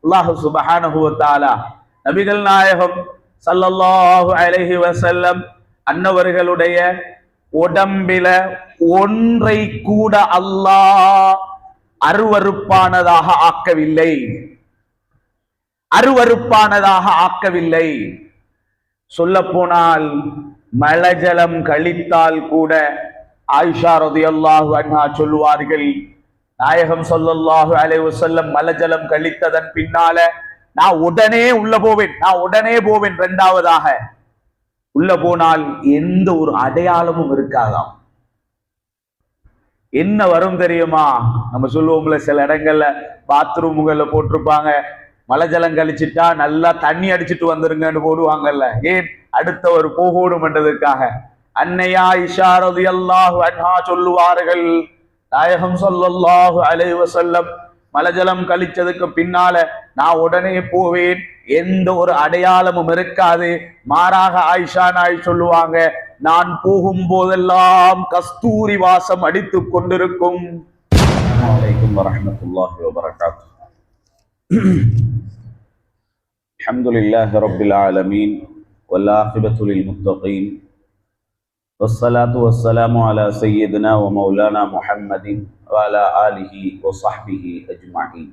அல்லாஹ் சுப்ஹானஹு வ தஆலா நபிகள் நாயகம் ஸல்லல்லாஹு அலைஹி வஸல்லம் அன்னவர்களுடைய உடம்பில ஒன்றை கூட அல்லாஹ் அருவருப்பானதாக ஆக்கவில்லை. அருவருப்பானதாக ஆக்கவில்லை. சொல்ல போனால் மலஜலம் கழித்தால் கூட ஆயிஷா ரலியல்லாஹு அன்ஹா சொல்லுவார்கள், நாயகம் ஸல்லல்லாஹு அலைஹி வஸல்லம் மலஜலம் கழித்ததன் பின்னால நான் உடனே உள்ள போவேன், இரண்டாவதாக உள்ள போனால் எந்த ஒரு அடையாளமும் இருக்காதாம். என்ன வரும் தெரியுமா? நம்ம சொல்லுவோம்ல, சில இடங்கள்ல பாத்ரூம்கள்ல போட்டிருப்பாங்க, மலஜலம் கழிச்சிட்டா நல்லா தண்ணி அடிச்சிட்டு வந்துருங்கன்னு போடுவாங்கல்ல. ஏன்? அடுத்தவர் போகணும் என்றதுக்காக. அன்னையா ஆயிஷா ரலியல்லாஹு அன்ஹா சொல்லுவார்கள், நாயகம் ஸல்லல்லாஹு அலைஹி வஸல்லம் மலஜலம் கழிச்சதுக்கு பின்னால நான் உடனே போவேன், எந்த ஒரு அடையாளமும் இருக்காது. மாறாக ஆயிஷா நாய் சொல்லுவாங்க, நான் போகும் போதெல்லாம் கஸ்தூரி வாசம் அடித்துக் கொண்டிருக்கும். அஸ்ஸலாமு அலைக்கும் வரஹ்மத்துல்லாஹி வபரகாத்துஹு. அல்ஹம்துலில்லாஹி ரப்பில் ஆலமீன் வல் ஆகிபத்து லில் முத்தகீன் வஸ்ஸலாத்து வஸ்ஸலாமு அலா சய்யிதினா வ மௌலானா முஹம்மதின் வ அலா ஆலிஹி வ ஸஹ்பிஹி அஜ்மஈன்.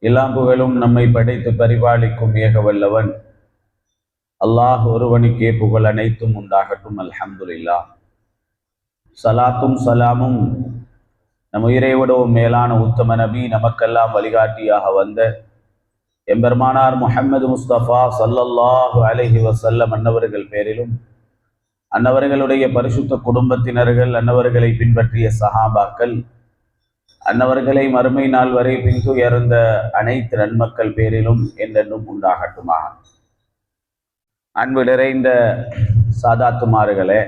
எல்லா புகழும் நம்மை படைத்து பரிபாலிக்கும் ஏக வல்லவன் அல்லாஹ் ஒருவனுக்கே புகழ் அனைத்தும் உண்டாகட்டும். அல்ஹம்துலில்லாஹ். சலாத்தும் சலாமும் நம் உயிரை விடவும் மேலான உத்தம நபி, நமக்கெல்லாம் வழிகாட்டியாக வந்த எம்பெருமானார் முஹம்மது முஸ்தபா ஸல்லல்லாஹு அலைஹி வஸல்லம் அன்னவர்கள் பேரிலும், அன்னவர்களுடைய பரிசுத்த குடும்பத்தினர்கள், அன்னவர்களை பின்பற்றிய சஹாபாக்கள், அன்னவர்களை மறுமை நாள் வரை பின்துயர்ந்த அனைத்து நன்மக்கள் பேரிலும் என்றென்றும் உண்டாகட்டுமாக. அன்பு நிறைந்த சாதாத்துமார்களே,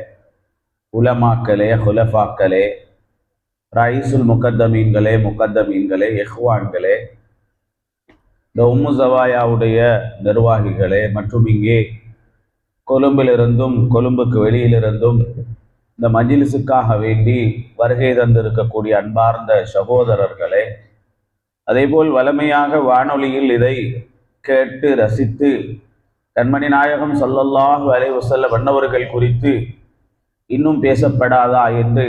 உலமாக்களே, ஹுலஃபாக்களே, ரைசுல் முகத்தமீன்களே, முகத்தமீன்களே, இஹ்வான்களே, இந்த உம்மு ஜவாயாவுடைய நிர்வாகிகளே, மற்றும் இங்கே கொழும்பிலிருந்தும் கொழும்புக்கு வெளியிலிருந்தும் இந்த மஜ்லிஸுக்காக வேண்டி வருகை தந்திருக்கக்கூடிய அன்பார்ந்த சகோதரர்களே, அதேபோல் வலிமையாக வானொலியில் இதை கேட்டு ரசித்து கண்மணி நாயகம் ஸல்லல்லாஹு அலைஹி வஸல்லம் அன்னவர்கள் குறித்து இன்னும் பேசப்படாதா என்று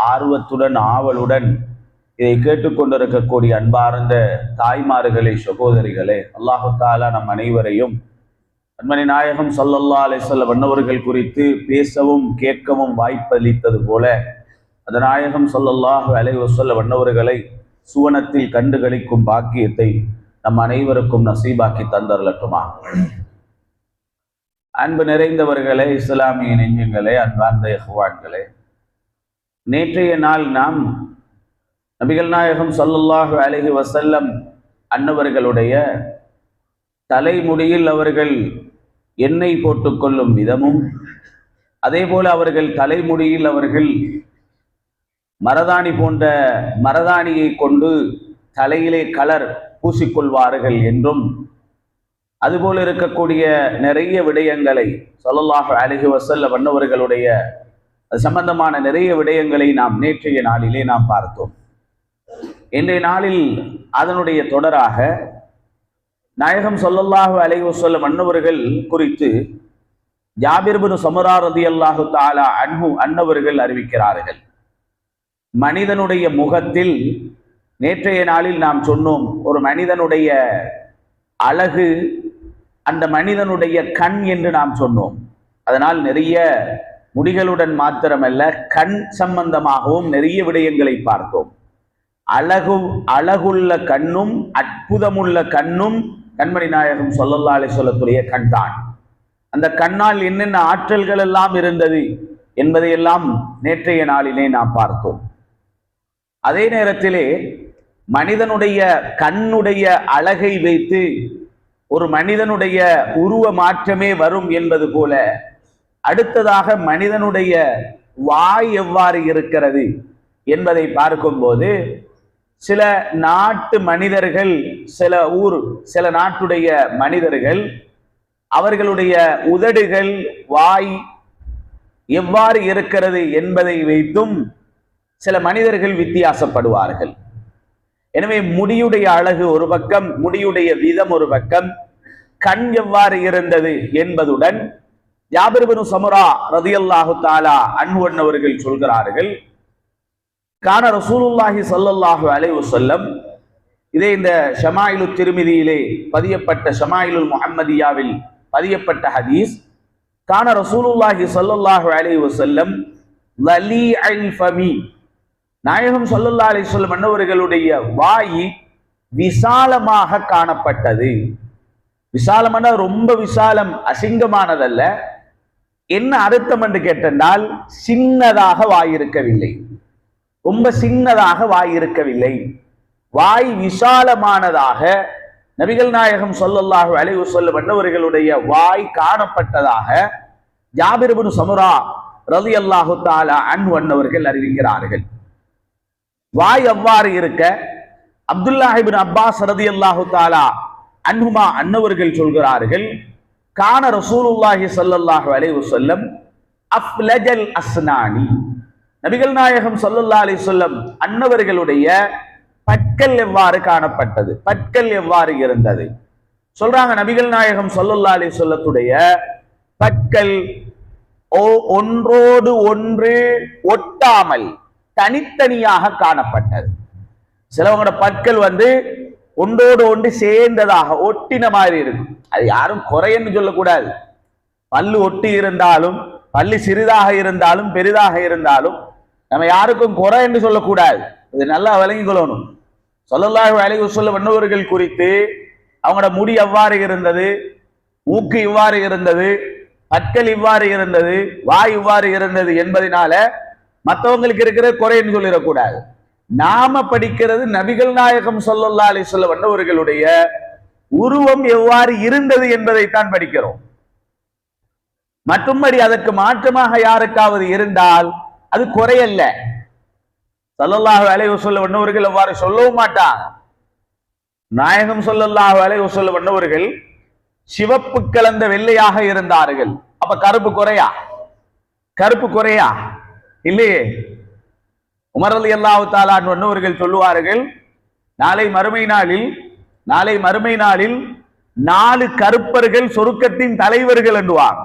ஆர்வத்துடன் ஆவலுடன் இதை கேட்டுக்கொண்டிருக்கக்கூடிய அன்பார்ந்த தாய்மார்களே, சகோதரிகளே, அல்லாஹு தஆலா நம் அனைவரையும் கண்மணி நாயகம் ஸல்லல்லாஹு அலைஹி வஸல்லம் அன்னவர்கள் குறித்து பேசவும் கேட்கவும் வாய்ப்பளித்தது போல அந்த நாயகம் ஸல்லல்லாஹு அலைஹி வஸல்லம் அன்னவர்களை சுவனத்தில் கண்டுகளிக்கும் பாக்கியத்தை நம் அனைவருக்கும் நசீபாக்கி தந்தருளட்டுமா. அன்பு நிறைந்தவர்களே, இஸ்லாமிய நெஞ்சங்களே, அன்பார்ந்த இஹ்வான்களே, நேற்றைய நாள் நாம் நபிகள் நாயகம் ஸல்லல்லாஹு அலைஹி வஸல்லம் அன்னவர்களுடைய தலைமுடியில் அவர்கள் எண்ணெய் போட்டுக்கொள்ளும் விதமும், அதே போல அவர்கள் தலைமுடியில் அவர்கள் மரதாணி போன்ற மரதாணியை கொண்டு தலையிலே கலர் பூசிக்கொள்வார்கள் என்றும், அதுபோல இருக்கக்கூடிய நிறைய விடயங்களை ஸல்லல்லாஹு அலைஹி வஸல்லம் அன்னவர்களுடைய சம்பந்தமான நிறைய விடயங்களை நாம் நேற்றைய நாளிலே நாம் பார்த்தோம். இன்றைய நாளில் அதனுடைய தொடராக நாயகம் ஸல்லல்லாஹு அலைஹி வஸல்லம் அன்னவர்கள் குறித்து ஜாபிர் இப்னு சமுரா ரலியல்லாஹு தஆலா அன்ஹு அன்னவர்கள் அறிவிக்கிறார்கள். மனிதனுடைய முகத்தில் நேற்றைய நாளில் நாம் சொன்னோம், ஒரு மனிதனுடைய அழகு அந்த மனிதனுடைய கண் என்று நாம் சொன்னோம். அதனால் நிறைய முடிகளுடன் மாத்திரமல்ல, கண் சம்பந்தமாகவும் நிறைய விடயங்களை பார்த்தோம். அழகுள்ள கண்ணும் அற்புதமுள்ள கண்ணும் கண்மணி நாயகம் ஸல்லல்லாஹு அலைஹி வஸல்லத்துடைய கண் தான். அந்த கண்ணால் என்னென்ன ஆற்றல்கள் எல்லாம் இருந்தது என்பதையெல்லாம் நேற்றைய நாளிலே நாம் பார்த்தோம். அதே நேரத்திலே மனிதனுடைய கண்ணுடைய அழகை வைத்து ஒரு மனிதனுடைய உருவ மாற்றமே வரும் என்பது போல, அடுத்ததாக மனிதனுடைய வாய் எவ்வாறு இருக்கிறது என்பதை பார்க்கும்போது, சில நாட்டு மனிதர்கள், சில நாட்டுடைய மனிதர்கள் அவர்களுடைய உதடுகள், வாய் எவ்வாறு இருக்கிறது என்பதை வைத்தும் சில மனிதர்கள் வித்தியாசப்படுவார்கள். எனவே முடியுடைய அழகு ஒரு பக்கம், முடியுடைய விதம் ஒரு பக்கம், கண் எவ்வாறு இருந்தது என்பதுடன் ஜாபிர் இப்னு சமுரா ரலியல்லாஹு தஆலா அன்ஹு அவர்கள் சொல்கிறார்கள், கான ரசூலுல்லாஹி ஸல்லல்லாஹு அலைஹி வஸல்லம், இதே இந்த ஷமாயிலு திர்மிதியிலே பதியப்பட்ட ஷமாயிலுல் முஹம்மதியாவில் பதியப்பட்ட ஹதீஸ், கான ரசூலுல்லாஹி ஸல்லல்லாஹு அலைஹி வஸல்லம் லலீஅல் ஃபமி, நாயகம் ஸல்லல்லாஹு அலைஹி வஸல்லம் அன்னவர்களுடைய வாய் விசாலமாக காணப்பட்டது. விசாலமான ரொம்ப விசாலம், அசிங்கமானதல்ல. என்ன அர்த்தம் என்று கேட்டால், சின்னதாக வாய் இருக்கவில்லை, ரொம்ப சின்னதாக வாய் இருக்கவில்லை, வாய் விசாலமானதாக நபிகள் நாயகம் ஸல்லல்லாஹு அலைஹி வஸல்லம் அன்னவர்களுடைய வாய் காணப்பட்டதாக ஜாபிர் இப்னு சமுரா ரலியல்லாஹு தஆலா அன்ஹு அவர்கள் அறிவிக்கிறார்கள். வாய் அவ்வாறு இருக்க அப்துல்லாஹ் இப்னு அப்பாஸ் ரலியல்லாஹு தஆலா அன்ஹுமா அன்னவர்கள் சொல்கிறார்கள், கான ரசூலுல்லாஹி ஸல்லல்லாஹு அலைஹி வஸல்லம் அஃப்லஜல் அஸ்னானி, நபிகள் நாயகம் ஸல்லல்லாஹு அலைஹி வஸல்லம் அன்னவர்களுடைய பற்கள் எவ்வாறு காணப்பட்டது, பற்கள் எவ்வாறு இருந்தது சொல்றாங்க. நபிகள் நாயகம் ஸல்லல்லாஹு அலைஹி வஸல்லத்துடைய பற்கள் ஒன்றோடு ஒன்று ஒட்டாமல் தனித்தனியாக காணப்பட்டது. சிலவங்களோட பற்கள் ஒன்றோடு ஒன்று சேர்ந்ததாக ஒட்டின மாதிரி இருக்கும். அது யாரும் குறைன்னு சொல்லக்கூடாது. பல்லு ஒட்டி இருந்தாலும், பல்லு சிறிதாக இருந்தாலும் பெரிதாக இருந்தாலும் நம்ம யாருக்கும் குறை என்று சொல்லக்கூடாது. இது நல்லா விளங்கிக் கொள்ளணும். ஸல்லல்லாஹு அலைஹி வஸல்லம் அன்னவர்கள் குறித்து அவங்களோட முடி எவ்வாறு இருந்தது, மூக்கு இவ்வாறு இருந்தது, பற்கள் இவ்வாறு இருந்தது, வாய் இவ்வாறு இருந்தது என்பதனால மற்றவங்களுக்கு இருக்கிற குறைன்னு சொல்லிடக்கூடாது. நாம படிக்கிறது நபிகள் நாயகம் ஸல்லல்லாஹு அலைஹி வஸல்லம் அன்னவர்களுடைய உருவம் எவ்வாறு இருந்தது என்பதைத்தான் படிக்கிறோம். மற்றும்படி அதற்கு மாற்றமாக யாருக்காவது இருந்தால் அது குறையல்ல. ஸல்லல்லாஹு அலைஹி வஸல்லம் அன்னவர்கள் எவ்வாறு சொல்லவும் மாட்டாங்க. நாயகம் ஸல்லல்லாஹு அலைஹி வஸல்லம் அன்னவர்கள் சிவப்பு கலந்த வெள்ளையாக இருந்தார்கள். அப்ப கருப்பு குறையா? கருப்பு குறையா? இல்லையே. உமர் ரலியல்லாஹு தஆலா அன்னவர்கள் சொல்லுவார்கள், நாளை மறுமை நாளில் 4 கருப்பர்கள் சொர்க்கத்தின் தலைவர்கள் என்றுவாங்க.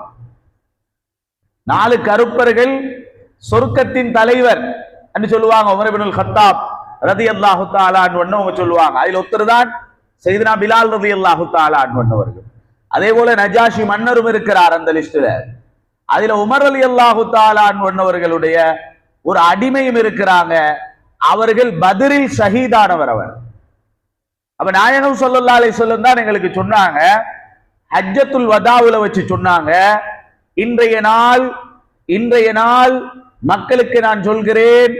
4 கருப்பர்கள் சொர்க்கத்தின் தலைவர் என்று சொல்லுவாங்க. உமர் இப்னுல் கத்தாப் ரலியல்லாஹு தஆலா அன்ஹு சொல்லுவாங்க. அதில் ஒருத்தர் தான் சையதுனா பிலால் ரலியல்லாஹு தஆலா அன்ஹு அவர்கள். அதே போல நஜாஷி மன்னரும் இருக்கிறார் அந்த லிஸ்ட்ல. அதுல உமர் ரலியல்லாஹு தஆலா அன்ஹு அவர்களுடைய ஒரு அடிமையும் இருக்கிறாங்க. அவர்கள் பத்ரில் ஷஹீதானவர் அவர். அப்ப நாயகம் ஸல்லல்லாஹு அலைஹி வஸல்லம் தான் எங்களுக்கு சொன்னாங்க, ஹஜ்ஜத்துல் வதாவுல வச்சு சொன்னாங்க, இன்றைய நாள் மக்களுக்கு நான் சொல்கிறேன்,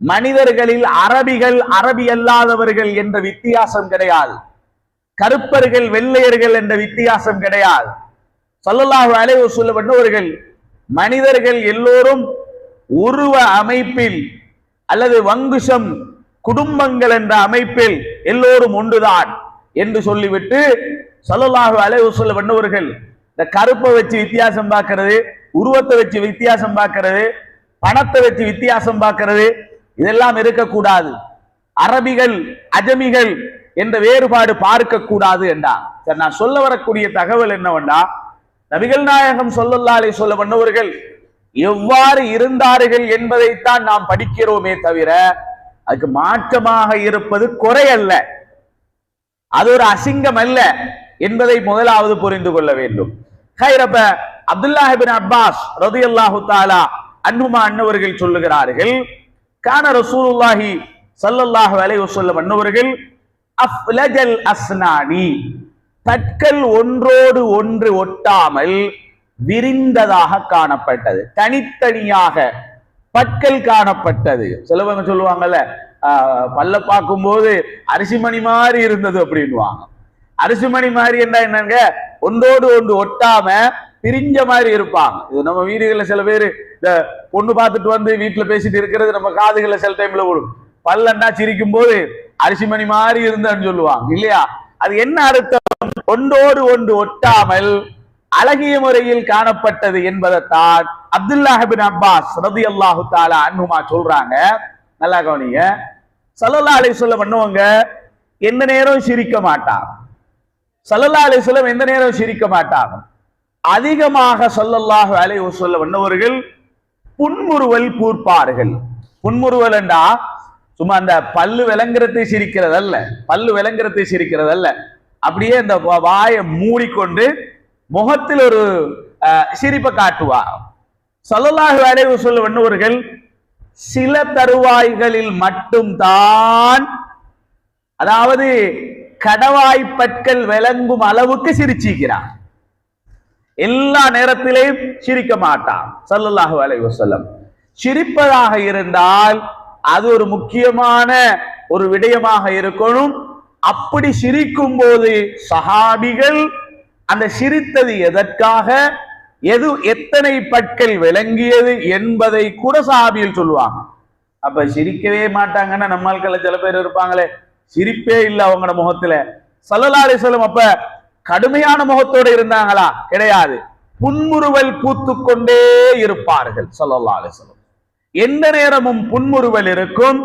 மனிதர்களில் அரபிகள் அரபி அல்லாதவர்கள் என்ற வித்தியாசம் கிடையாது, கருப்பர்கள் வெள்ளையர்கள் என்ற வித்தியாசம் கிடையாது. ஸல்லல்லாஹு அலைஹி வஸல்லம் அவர்கள் மனிதர்கள் எல்லோரும் உருவ அமைப்பில் அல்லது வங்குஷம் குடும்பங்கள் என்ற அமைப்பில் எல்லோரும் ஒன்றுதான் என்று சொல்லிவிட்டு ஸல்லல்லாஹு அலைஹி வஸல்லம் அவர்கள் இந்த கருப்பை வச்சு வித்தியாசம் பார்க்கிறது, உருவத்தை வச்சு வித்தியாசம் பார்க்கிறது, பணத்தை வச்சு வித்தியாசம் பார்க்கிறது, இதெல்லாம் இருக்கக்கூடாது. அரபிகள் அஜமிகள் என்ற வேறுபாடு பார்க்க கூடாது என்றார். சரி, நான் சொல்ல வரக்கூடிய தகவல் என்னவென்றா, நபிகள் நாயகம் ஸல்லல்லாஹு அலைஹி வஸல்லம் அன்னவர்கள் எவ்வாறு இருந்தார்கள் என்பதைத்தான் நாம் படிக்கிறோமே தவிர அதுக்கு மாற்றமாக இருப்பது குறை அல்ல, அது ஒரு அசிங்கம் அல்ல என்பதை முதலாவது புரிந்து கொள்ள வேண்டும். ஹைரப அப்துல்லாஹ் இப்னு அப்பாஸ் ரலியல்லாஹு தஆலா அன்ஹுமா அன்னவர்கள் சொல்லுகிறார்கள், கான ரசூலுல்லாஹி ஸல்லல்லாஹு அலைஹி வஸல்லம் அன்னவர்கள் அஃப்லஜல் அஸ்னானி, பற்கள் ஒன்றோடு ஒன்று ஒட்டாமல் விரிந்ததாக காணப்பட்டது, தனித்தனியாக பற்கள் காணப்பட்டது. சிலவங்க சொல்லுவாங்கல்ல, பல்ல பார்க்கும் போது அரிசிமணி மாதிரி இருந்தது அப்படின்வாங்க. அரிசிமணி மாதிரி என்ன என்னங்க, ஒன்றோடு ஒன்று ஒட்டாம பிரிஞ்ச மாதிரி இருப்பாங்க. இது நம்ம வீடுகளில் சில பேர் இந்த பொண்ணு பார்த்துட்டு வீட்டுல பேசிட்டு இருக்கிறது நம்ம காதுகளை சில டைம்ல விடும். பல்லன்னா சிரிக்கும் போது அரிசிமணி மாதிரி இருந்தன்னு சொல்லுவாங்க இல்லையா? அது என்ன அர்த்தம்? ஒன்றோடு ஒன்று ஒட்டாமல் அழகிய முறையில் காணப்பட்டது என்பதைத்தான் அப்துல்லாஹ் இப்னு அப்பாஸ் ரலியல்லாஹு தஆலா அன்ஹுமா சொல்றாங்க. நல்லா கவனிங்க, ஸல்லல்லாஹு அலைஹி வஸல்லம் பண்ணுவாங்க, எந்த நேரம் சிரிக்க மாட்டாங்க. ஸல்லல்லாஹு அலைஹி வஸல்லம் எந்த நேரம் சிரிக்க மாட்டாங்க. அதிகமாக ஸல்லல்லாஹு அலைஹி வஸல்லம் பண்ணவர்கள் புன்முறுவல் பூர்ப்பார்கள். புன்முறுவல் என்றா சும்மா அந்த பல்லு விளங்குறதை சிரிக்கிறது அல்ல, பல்லு விளங்குறதை சிரிக்கிறது அல்ல. அப்படியே அந்த வாயை மூடிக்கொண்டு முகத்தில் ஒரு சிரிப்பை காட்டுவார். ஸல்லல்லாஹு அலைஹி வஸல்லம் பண்ணவர்கள் சில தருவாய்களில் மட்டும்தான், அதாவது கடவாய்ப்பற்கள் விளங்கும் அளவுக்கு சிரிச்சிக்கிறார். எல்லா நேரத்திலேயும் சிரிக்க மாட்டான் ஸல்லல்லாஹு அலைஹி வஸல்லம். சிரிப்பதாக இருந்தால் அது ஒரு முக்கியமான ஒரு விடயமாக இருக்கணும். அப்படி சிரிக்கும் போது சஹாபிகள் அந்த சிரித்தது எதற்காக, எத்தனை பற்கள் விளங்கியது என்பதை கூட சஹாபிகள் சொல்லுவாங்க. அப்ப சிரிக்கவே மாட்டாங்கன்னா நம்மால்கள சில பேர் இருப்பாங்களே, சிரிப்பே இல்லை அவங்களோட முகத்துல. ஸல்லல்லாஹு அலைஹி வஸல்லம் அப்ப கடுமையான முகத்தோடு இருந்தாங்களா? கிடையாது. புன்முறுவல் பூத்து கொண்டே இருப்பார்கள் ஸல்லல்லாஹு அலைஹி வஸல்லம். எந்த நேரமும் புன்முறுவல் இருக்கும்.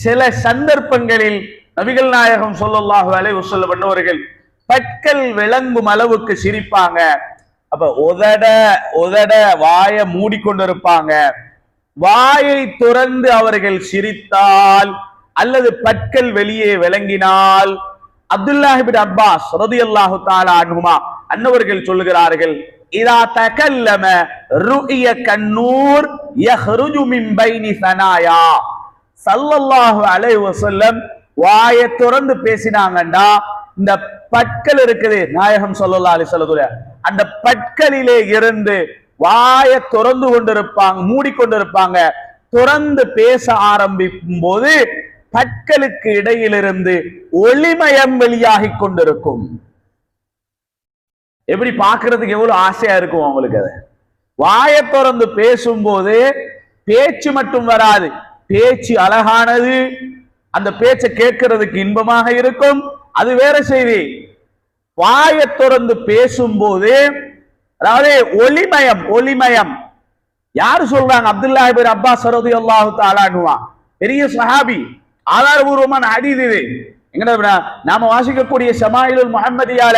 சில சந்தர்ப்பங்களில் நபிகள் நாயகம் ஸல்லல்லாஹு அலைஹி வஸல்லம் பண்ணவர்கள் பற்கள் விளங்கும் அளவுக்கு சிரிப்பாங்க. அப்ப உதட வாயை மூடிக்கொண்டிருப்பாங்க. வாயை துறந்து அவர்கள் சிரித்தால் அல்லது பற்கள் வெளியே விளங்கினால் அப்துல்லாஹ் இப்னு அப்பாஸ் ரலியல்லாஹு தஆலா அன்ஹுமா அன்னவர்கள் சொல்லுகிறார்கள், இதா தகல்லம ருஇய கன்னூர் யஹ்ருஜு மின் பைனி ஸனாயா. ஸல்லல்லாஹு அலைஹி வஸல்லம் வாயை திறந்து பேசினாங்கண்டா இந்த பற்கள் இருக்குது நாயகம் ஸல்லல்லாஹு அலைஹி வஸல்லம் அந்த பற்களிலே இருந்து வாயை திறந்து கொண்டிருப்பாங்க, மூடிக்கொண்டிருப்பாங்க. திறந்து பேச ஆரம்பிக்கும் போது பற்களுக்கு இடையிலிருந்து ஒளிமயம் வெளியாகி கொண்டிருக்கும். எப்படி பார்க்கிறதுக்கு எவ்வளவு ஆசையா இருக்கும் அவங்களுக்கு. அதை வாயை திறந்து பேசும்போது பேச்சு மட்டும் வராது, பேச்சு அழகானது, அந்த பேச்சை கேட்கிறதுக்கு இன்பமாக இருக்கும். அது வேற செய்தி. வாயை திறந்து பேசும்போது அதாவது ஒளிமயம். யாரு சொல்றாங்க? அப்துல்லாஹ் இப்னு அப்பாஸ் ரலியல்லாஹு தஆலா அன்ஹு, பெரிய சஹாபி. ஆதாரபூர்வமான ஹதீஸ் இது. எங்கடா நாம வாசிக்கக்கூடிய ஷமாயிலுல் முஹம்மதியால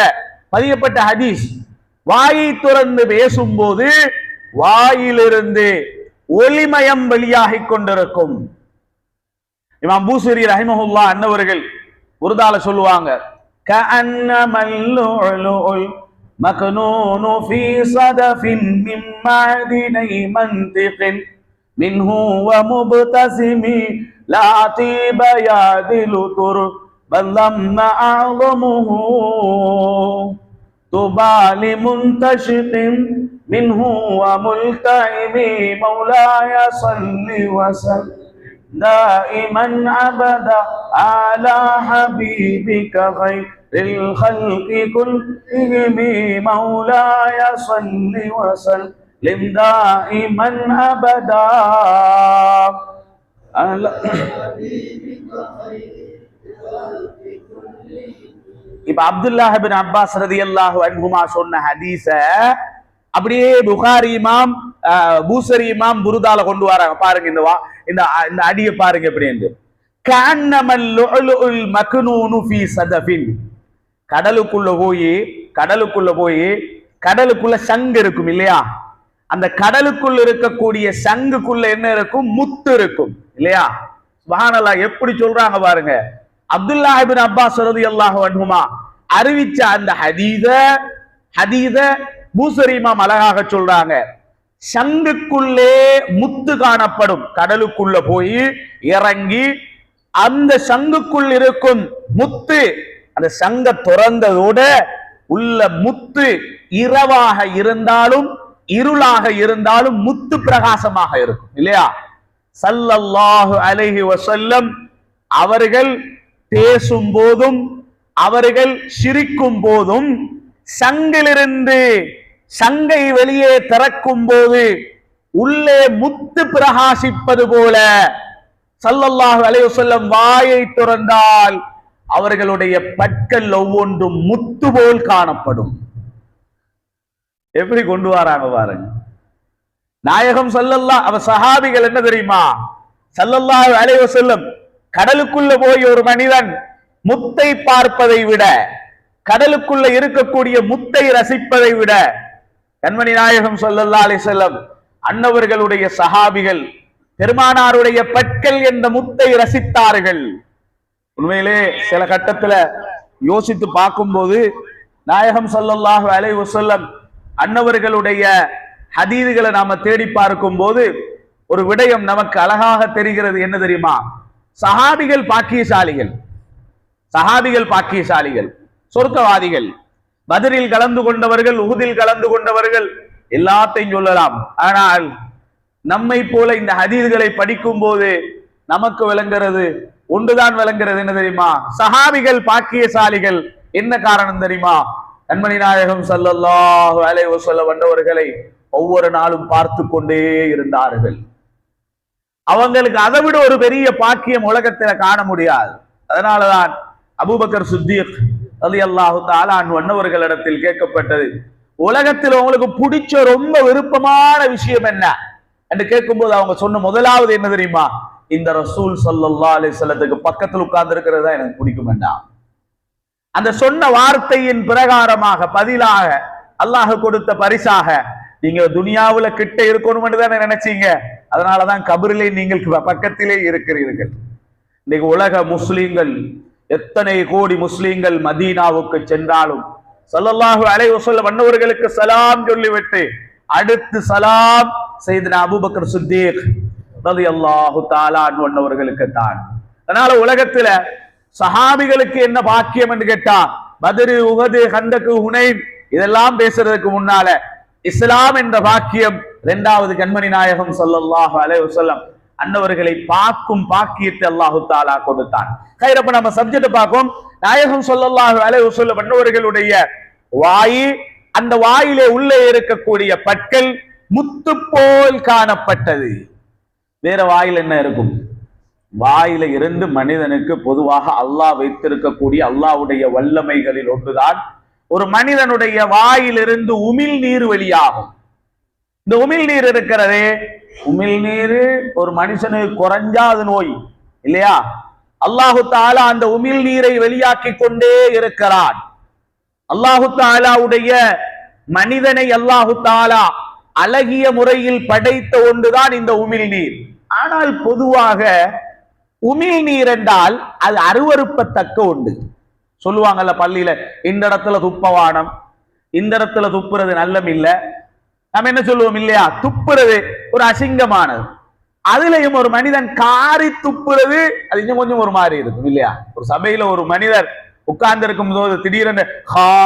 பதியப்பட்ட ஹதீஸ். வாயை திறந்து பேசும்போது வாயிலிருந்து ஒளிமயம் வெளியாகி கொண்டிருக்கும். இமாம் பூசரி ரஹிமஹுல்லாஹ் அன்னவர்கள் உருதால சொல்லுவாங்க, கஅன்னமல் லுஅலுல் மக்னூனு ஃபீ ஸதஃபின் மின் மஅதினை மன்திகின் மின்ஹு வ முப்தஸிமி லா தீப யாதிலு துர்பல் லம்மா அஅலமுஹு துபாலி முன்தஷிகின் மின்ஹு வ முல்தஇமி மௌலாய ஸல்லி வ ஸல்லிம் دائما أبدا على حبيبك خير الخلق كلهم مولاي صل وسلم دائما أبدا على حبيبك خير الخلق كلهم. இப்ப அப்துல்லாஹ் இப்னு அப்பாஸ் ரலியல்லாஹு அன்ஹுமா சொன்ன ஹதீஸ அப்படியே புகாரி இமாம் பூசரி இமாம் புருதால கொண்டு வராங்க. பாருங்க இந்த அடியை பாருங்க எப்படி என்று. கஅன்னமல் லுஅலுல் மக்னூனு ஃபீ ஸதஃபின். கடலுக்குள்ள போய் கடலுக்குள்ள சங்கு இருக்கும் இல்லையா? அந்த கடலுக்குள்ள இருக்கக்கூடிய சங்குக்குள்ள என்ன இருக்கும்? முத்து இருக்கும் இல்லையா? சுப்ஹானல்லாஹ், எப்படி சொல்றாங்க பாருங்க. அப்துல்லாஹ் இப்னு அப்பாஸ் ரலியல்லாஹு அன்ஹுமா அறிவிச்ச அந்த ஹதீஸ பூசரி இமாம் அழகாக சொல்றாங்க. சங்குக்குள்ளே முத்து காணப்படும். கடலுக்குள்ள போய் இறங்கி அந்த சங்குக்குள் இருக்கும் முத்து, அந்த சங்க துறந்ததோட உள்ள முத்து இரவாக இருந்தாலும் இருளாக இருந்தாலும் முத்து பிரகாசமாக இருக்கும் இல்லையா? ஸல்லல்லாஹு அலைஹி வஸல்லம் அவர்கள் பேசும் போதும் அவர்கள் சிரிக்கும் போதும் சங்கிலிருந்து சங்கை வெளியே திறக்கும் போது உள்ளே முத்து பிரகாசிப்பது போல ஸல்லல்லாஹு அலைஹி வஸல்லம் வாயை திறந்தால் அவர்களுடைய பற்கள் ஒவ்வொன்றும் முத்து போல் காணப்படும். எப்படி கொண்டு வராங்க பாருங்க. நாயகம் ஸல்லல்லாஹு சஹாபிகள் என்ன தெரியுமா? ஸல்லல்லாஹு அலைஹி வஸல்லம் கடலுக்குள்ள போய் ஒரு மனிதன் முத்தை பார்ப்பதை விட, கடலுக்குள்ள இருக்கக்கூடிய முத்தை ரசிப்பதை விட, கண்மணி நாயகம் ஸல்லல்லாஹு அலைஹி வஸல்லம் அன்னவர்களுடைய சஹாபிகள் பெருமானாருடைய பற்கள் என்ற முத்தை ரசித்தார்கள். உண்மையிலே சில கட்டத்துல யோசித்து பார்க்கும்போது நாயகம் ஸல்லல்லாஹு அலைஹி வஸல்லம் அன்னவர்களுடைய ஹதீதுகளை நாம தேடி பார்க்கும் போது ஒரு விடயம் நமக்கு அழகாக தெரிகிறது. என்ன தெரியுமா? சஹாபிகள் பாக்கியசாலிகள், சஹாபிகள் பாக்கியசாலிகள், சொர்க்கவாதிகள். பத்ரில் கலந்து கொண்டவர்கள், உஹுதில் கலந்து கொண்டவர்கள், எல்லாத்தையும் சொல்லலாம். ஆனால் நம்மை போல இந்த ஹதீதுகளை படிக்கும் போது நமக்கு விளங்குறது ஒன்றுதான் விளங்குறது. என்ன தெரியுமா? சஹாபிகள் பாக்கியசாலிகள். என்ன காரணம் தெரியுமா? கண்மணி நாயகம் ஸல்லல்லாஹு அலைஹி வஸல்லம் வந்தவர்களை ஒவ்வொரு நாளும் பார்த்து கொண்டே இருந்தார்கள். அவங்களுக்கு அதை விட ஒரு பெரிய பாக்கியம் உலகத்துல காண முடியாது. அதனாலதான் அபூபக்கர் சித்தீக் ரலியல்லாஹு தஆலா அன்ஹு அன்னவர்களிடத்தில் கேட்கப்பட்டது, உலகத்தில் உங்களுக்கு பிடிச்ச ரொம்ப விருப்பமான விஷயம் என்ன என்று கேட்கும்போது அவங்க சொன்ன முதலாவது என்ன தெரியுமா? இந்த ரசூல் ஸல்லல்லாஹு அலைஹி வஸல்லத்துக்கு பக்கத்தில் உட்கார்ந்து இருக்கிறது தான் எனக்கு பிடிக்கும் வேண்டாம். அந்த சொன்ன வார்த்தையின் பிரகாரமாக பதிலாக அல்லாஹ் கொடுத்த பரிசாக நீங்க துனியாவுல கிட்ட இருக்கணும் தானே நினைச்சீங்க. அதனாலதான் கபரிலே நீங்கள் பக்கத்திலே இருக்கிறீர்கள். இன்னைக்கு உலக முஸ்லீம்கள், எத்தனை கோடி முஸ்லீம்கள் மதீனாவுக்கு சென்றாலும் ஸல்லல்லாஹு அலைஹி வஸல்லம் அன்னவர்களுக்கு சலாம் சொல்லிவிட்டு அடுத்து சலாம் சையதுனா அபூபக்கர் சித்தீக் ரலியல்லாஹு தஆலா அன்ஹு அன்னவர்களுக்கு தான். அதனால உலகத்துல சஹாபிகளுக்கு என்ன பாக்கியம் என்று கேட்டா, பத்ரு, உஹது, கந்தக், ஹுனைன் இதெல்லாம் பேசுறதுக்கு முன்னால இஸ்லாம் என்ற பாக்கியம் இரண்டாவது கண்மணி நாயகம் ஸல்லல்லாஹு அலைஹி வஸல்லம் அன்னவர்களை பார்க்கும் பாக்கியத்தை அல்லாஹு தஆலா கொடுத்தான். கைரப்ப நம்ம சப்ஜெக்ட் பார்க்கும். நாயகம் ஸல்லல்லாஹு அலைஹி வஸல்லம் அன்னவர்களுடைய வாய், அந்த வாயிலே உள்ளே இருக்கக்கூடிய பற்கள் முத்து போல் காணப்பட்டது. வேற வாயில் என்ன இருக்கும்? வாயில இருந்து மனிதனுக்கு பொதுவாக அல்லாஹ் வைத்திருக்கக்கூடிய அல்லாஹ்வுடைய வல்லமைகளில் ஒன்றுதான் ஒரு மனிதனுடைய வாயிலிருந்து உமிழ் நீர் வெளியாகும். இந்த உமிழ் நீர் இருக்கிறதே, உமிழ் நீர் ஒரு மனுஷனுக்கு குறைஞ்சா அது நோய் இல்லையா? அல்லாஹு தஆலா அந்த உமிழ் நீரை வெளியாக்கி கொண்டே இருக்கிறான். அல்லாஹு தஆலாவுடைய மனிதனை அல்லாஹு தஆலா அழகிய முறையில் படைத்த ஒன்றுதான் இந்த உமிழ் நீர். ஆனால் பொதுவாக உமிழ் நீர் என்றால் அது அருவருப்பத்தக்க ஒன்று. சொல்லுவாங்கல்ல பள்ளியில, இந்த இடத்துல துப்பவானம், இந்த இடத்துல துப்புறது நல்லம் இல்ல. நம்ம என்ன சொல்லுவோம் இல்லையா? துப்புறது ஒரு அசிங்கமானது. அதுலயும் ஒரு மனிதன் காரி துப்புறது அது இன்னும் கொஞ்சம் ஒரு மாதிரி இருக்கும் இல்லையா? ஒரு சபையில ஒரு மனிதர் உட்கார்ந்து இருக்கும் போது திடீரென்று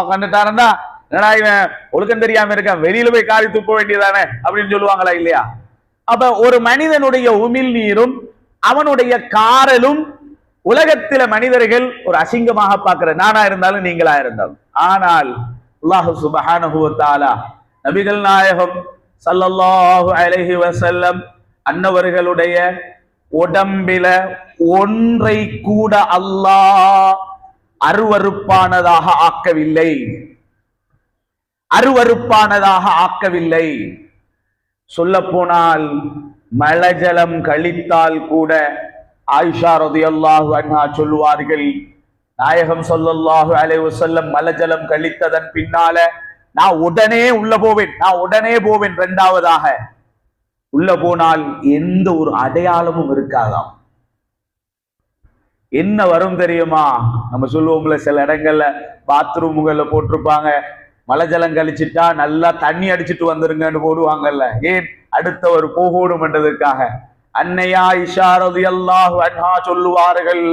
கண்டுட்டாருன்னா, என்னடா இவன் ஒழுக்கம் தெரியாம இருக்கான், வெளியில போய் காரி துப்ப வேண்டியதானே அப்படின்னு சொல்லுவாங்களா இல்லையா? அப்ப ஒரு மனிதனுடைய உமிழ் நீரும் அவனுடைய காரலும் உலகத்தில மனிதர்கள் ஒரு அசிங்கமாக பார்க்கிற, நானா இருந்தாலும் நீங்களா இருந்தாலும். ஆனால் அல்லாஹ் சுப்ஹானஹு வ தஆலா நபிகள் நாயகம் ஸல்லல்லாஹு அலைஹி வஸல்லம் அன்னவர்களுடைய உடம்பில ஒன்றை கூட அல்லாஹ் அருவருப்பானதாக ஆக்கவில்லை, அருவருப்பானதாக ஆக்கவில்லை. சொல்ல போனால் மலஜலம் கழித்தால் கூட ஆயிஷா ரலியல்லாஹு அன்ஹா சொல்லுவார்கள், நாயகம் ஸல்லல்லாஹு அலைஹி வஸல்லம் மலஜலம் கழித்ததன் பின்னால நான் உடனே உள்ள போவேன், நான் உடனே போவேன். இரண்டாவதாக உள்ள போனால் எந்த ஒரு அடையாளமும் இருக்காதாம். என்ன வரும் தெரியுமா? நம்ம சொல்லுவோம்ல, சில இடங்கள்ல பாத்ரூம்கள்ல போட்டிருப்பாங்க, மலஜலம் கழிச்சிட்டா நல்லா தண்ணி அடிச்சிட்டு வந்துருங்கன்னு போடுவாங்கல்ல. ஏன்? அடுத்தவர் போகணும் என்றதுக்காக. அன்னையா ஆயிஷா ரலியல்லாஹு அன்ஹா சொல்லுவார்கள்,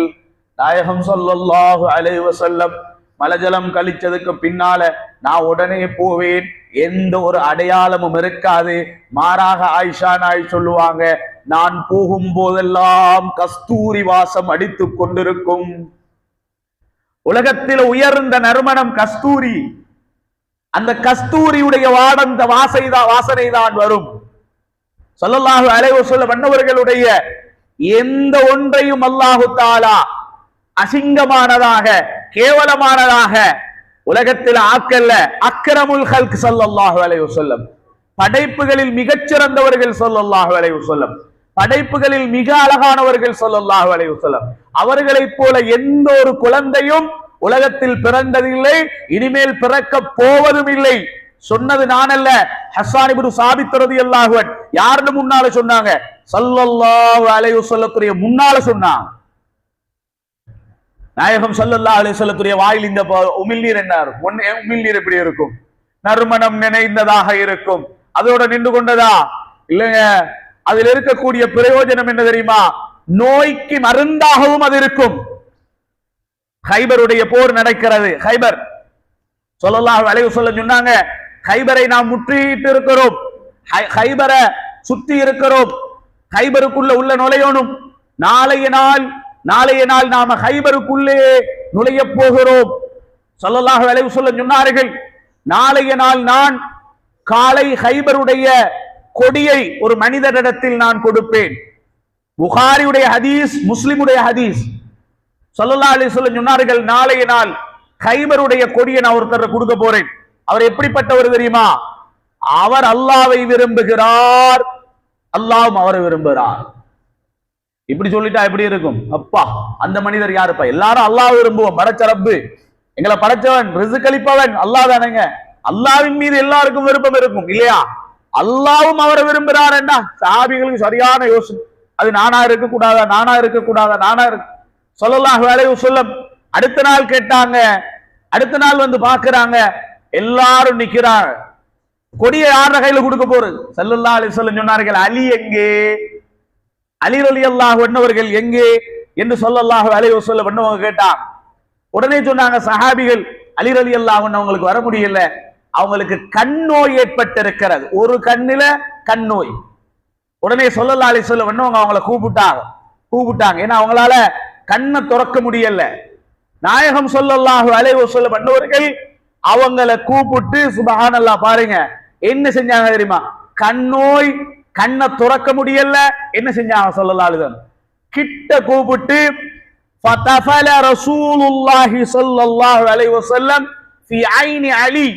நாயகம் ஸல்லல்லாஹு அலைஹி வஸல்லம் மலஜலம் கழிச்சதுக்கு பின்னால நான் உடனே போவேன், எந்த ஒரு அடையாளமும் இருக்காது. மாறாக ஆயிஷா நாய் சொல்லுவாங்க, நான் போகும் போதெல்லாம் கஸ்தூரி வாசம் அடித்துக் கொண்டிருக்கும். உலகத்தில் உயர்ந்த நறுமணம் கஸ்தூரி. அந்த கஸ்தூரியுடைய வாசனை தான் வரும். ஸல்லல்லாஹு அலைஹி வஸல்லம் அன்னவர்களுடைய எந்த ஒன்றையும் அல்லாஹு தஆலா அசிங்கமானதாக கேவலமானதாக உலகத்தில் ஆக்கல்ல. அக்ரமுல் ஹல்க் ஸல்லல்லாஹு அலைஹி வஸல்லம், படைப்புகளில் மிகச்சிறந்தவர்கள் ஸல்லல்லாஹு அலைஹி வஸல்லம். படைப்புகளில் மிக அழகானவர்கள் ஸல்லல்லாஹு அலைஹி வஸல்லம். அவர்களைப் போல எந்த ஒரு குழந்தையும் உலகத்தில் பிறந்ததில்லை, இனிமேல் பிறக்க போவதும் இல்லை. சொன்னது நான் அல்ல, ஹஸ்ஸான் இப்னு சாபித் ரலியல்லாஹு அன்ஹு. யாருன்னு முன்னால சொன்னாங்க? ஸல்லல்லாஹு அலைஹி வஸல்லத்துடைய முன்னால சொன்னாங்க. நாயகம் ஸல்லல்லாஹு அலைஹி வஸல்லத்துடைய வாயில் இந்த உமிழ்நீர் என்ன இருக்கும்? உமிழ்நீர் எப்படி இருக்கும்? நறுமணம் நினைந்ததாக இருக்கும். அதோட நின்று கொண்டதா? இல்லைங்க. அதில் இருக்கக்கூடிய பிரயோஜனம் என்ன தெரியுமா? நோய்க்கு மருந்தாகவும் அது இருக்கும். ஹைபருடைய போர் நடக்கிறது. ஹைபர் ஸல்லல்லாஹு அலைஹி வஸல்லம் சொன்னாங்க, ஹைபரை நாம் முற்றிட்டு இருக்கிறோம், ஹைபரை சுத்தி இருக்கிறோம், ஹைபருக்குள்ள உள்ள நுழையணும். நாளைய நாள் நாம ஹைபருக்குள்ளே நுழைய போகிறோம். ஸல்லல்லாஹு அலைஹி வஸல்லம் சொன்னார்கள், நாளைய நாள் நான் காலை ஹைபருடைய கொடியை ஒரு மனிதரிடத்தில் நான் கொடுப்பேன். புகாரியுடைய ஹதீஸ், முஸ்லிமுடைய ஹதீஸ். ஸல்லல்லாஹு அலைஹி வஸல்லம் சொன்னார்கள், நாளைய நாள் ஹைபருடைய கொடியை நான் ஒருத்தர் கொடுக்க போறேன். அவர் எப்படிப்பட்டவர் தெரியுமா? அவர் அல்லாஹ்வை விரும்புகிறார், அல்லாஹ்வும் அவரை விரும்புகிறார். இப்படி சொல்லிட்டா எப்படி இருக்கும்? அப்பா, அந்த மனிதர் யாருப்பா? எல்லாரும் அல்லாஹ் விரும்புவோம். படைச்ச ரப்பு, எங்களை படைச்சவன், ரிஸ்க் அளிப்பவன் அல்லாஹ் தானேங்க. அல்லாஹ்வின் மீது எல்லாருக்கும் விருப்பம் இருக்கும் இல்லையா? அல்லாஹ்வும் அவரை விரும்புகிறார் என்ன? சஹாபிகளுக்கு சரியான யோசனை. அது நானா இருக்க கூடாதா, நானா இருக்க கூடாதா, நானா இருக்கு. ஸல்லல்லாஹு அலைஹி வஸல்லம் அடுத்த நாள் கேட்டாங்க. அடுத்த நாள் வந்து பாக்குறாங்க, எல்லாரும் நிக்கிறாங்க. கொடியை யார கையில கொடுக்க போறது? ஸல்லல்லாஹு அலைஹி வஸல்லம் சொன்னார்கள், அலி எங்கே? அலி ரலியல்லாஹு அன்ஹு அவர்கள் எங்கே என்று ஸல்லல்லாஹு அலைஹி வஸல்லம் பண்ணவங்க கேட்டாங்க. உடனே சொன்னாங்க சஹாபிகள், அலி ரலியல்லாஹு அன்ஹு அவங்களுக்கு வர முடியல, அவங்களுக்கு கண் நோய் ஏற்பட்டிருக்கிறது, ஒரு கண்ணில கண் நோய். உடனே ஸல்லல்லாஹு அலைஹி வஸல்லம் பண்ணவங்க அவங்களை கூப்பிட்டாங்க. ஏன்னா அவங்களால கண்ணை திறக்க முடியல. நாயகம் ஸல்லல்லாஹு அலைஹி வஸல்லம் பண்ணவர்கள் அவங்களை கூப்பிட்டு சுப்ஹானல்லாஹ், பாருங்க என்ன செஞ்சாங்க தெரியுமா? கண் நோய், கண்ணை துறக்க முடியல, என்ன செஞ்சாங்க? ஸல்லல்லாஹு அலைஹி வஸல்லம் கிட்ட கூப்பிட்டு ஃபதஃபல ரசூலுல்லாஹி ஸல்லல்லாஹு அலைஹி வஸல்லம் ஃபி ஐனி அலி,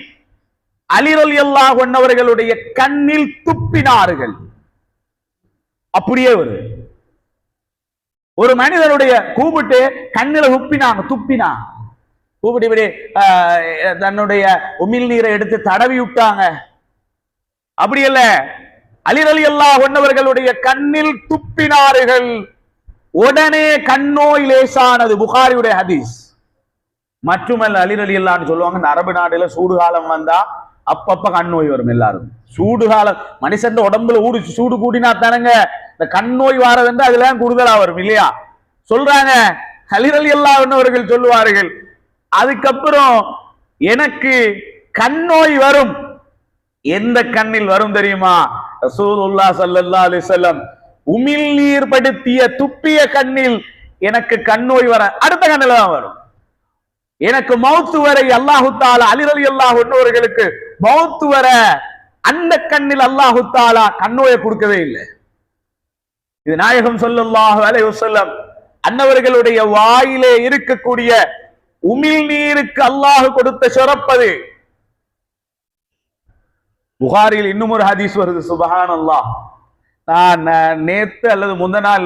அலி ரலியல்லாஹு அன்ஹு அவர்களுடைய கண்ணில் துப்பினார்கள். அப்படியே ஒரு மனிதனுடைய கூப்பிட்டு கண்ணில துப்பினாங்க. கூப்பிட்டு இப்படி தன்னுடைய உமிழ் நீரை எடுத்து தடவி விட்டாங்க. அப்படி அல்ல, அலி ரலியல்லாஹு அன்ஹு அவர்களுடைய கண்ணில் துப்பினார்கள். உடனே கண்ணோய் லேசானது. புகாரியுடைய ஹதீஸ். மட்டுமல்ல, அலி ரலியல்லாஹு அன்ஹு சொல்லுவாங்க, அரபு நாடுல சூடு காலம் வந்தா அப்பப்ப கண் நோய் வரும். எல்லாரும் சூடு காலம், மனுஷன் உடம்புல சூடு கூட்டினா தானங்க இந்த கண் நோய் வாரதுன்னு அதெல்லாம் கூடுதலா வரும் இல்லையா? சொல்றாங்க, அலி ரலியல்லாஹு அன்ஹு அவர்கள் சொல்லுவார்கள், அதுக்கப்புறம் எனக்கு கண் நோய் வரும். எந்த கண்ணில் வரும் தெரியுமா? ரசூலுல்லாஹ் ஸல்லல்லாஹு அலைஹி வஸல்லம் உமிழ் நீர் படுத்திய துப்பிய கண்ணில் எனக்கு கண் நோய் வர அடுத்த கண்ணில் தான் வரும். எனக்கு மௌத்து வரை அல்லாஹு தஆலா அலி ரலியல்லாஹு அன்ஹு அவர்களுக்கு மௌத்து வர அந்த கண்ணில் அல்லாஹு தஆலா கண்ணோயை கொடுக்கவே இல்லை. இது நாயகம் ஸல்லல்லாஹு அலைஹி வஸல்லம் அன்னவர்களுடைய வாயிலே இருக்கக்கூடிய உமிழ் நீருக்கு அல்லாஹ் கொடுத்த சிறப்பது. புகாரில் இன்னும் ஒரு ஹதீஸ் வருது. சுப்ஹானல்லாஹ். நான் நேத்து அல்லது முந்த நாள்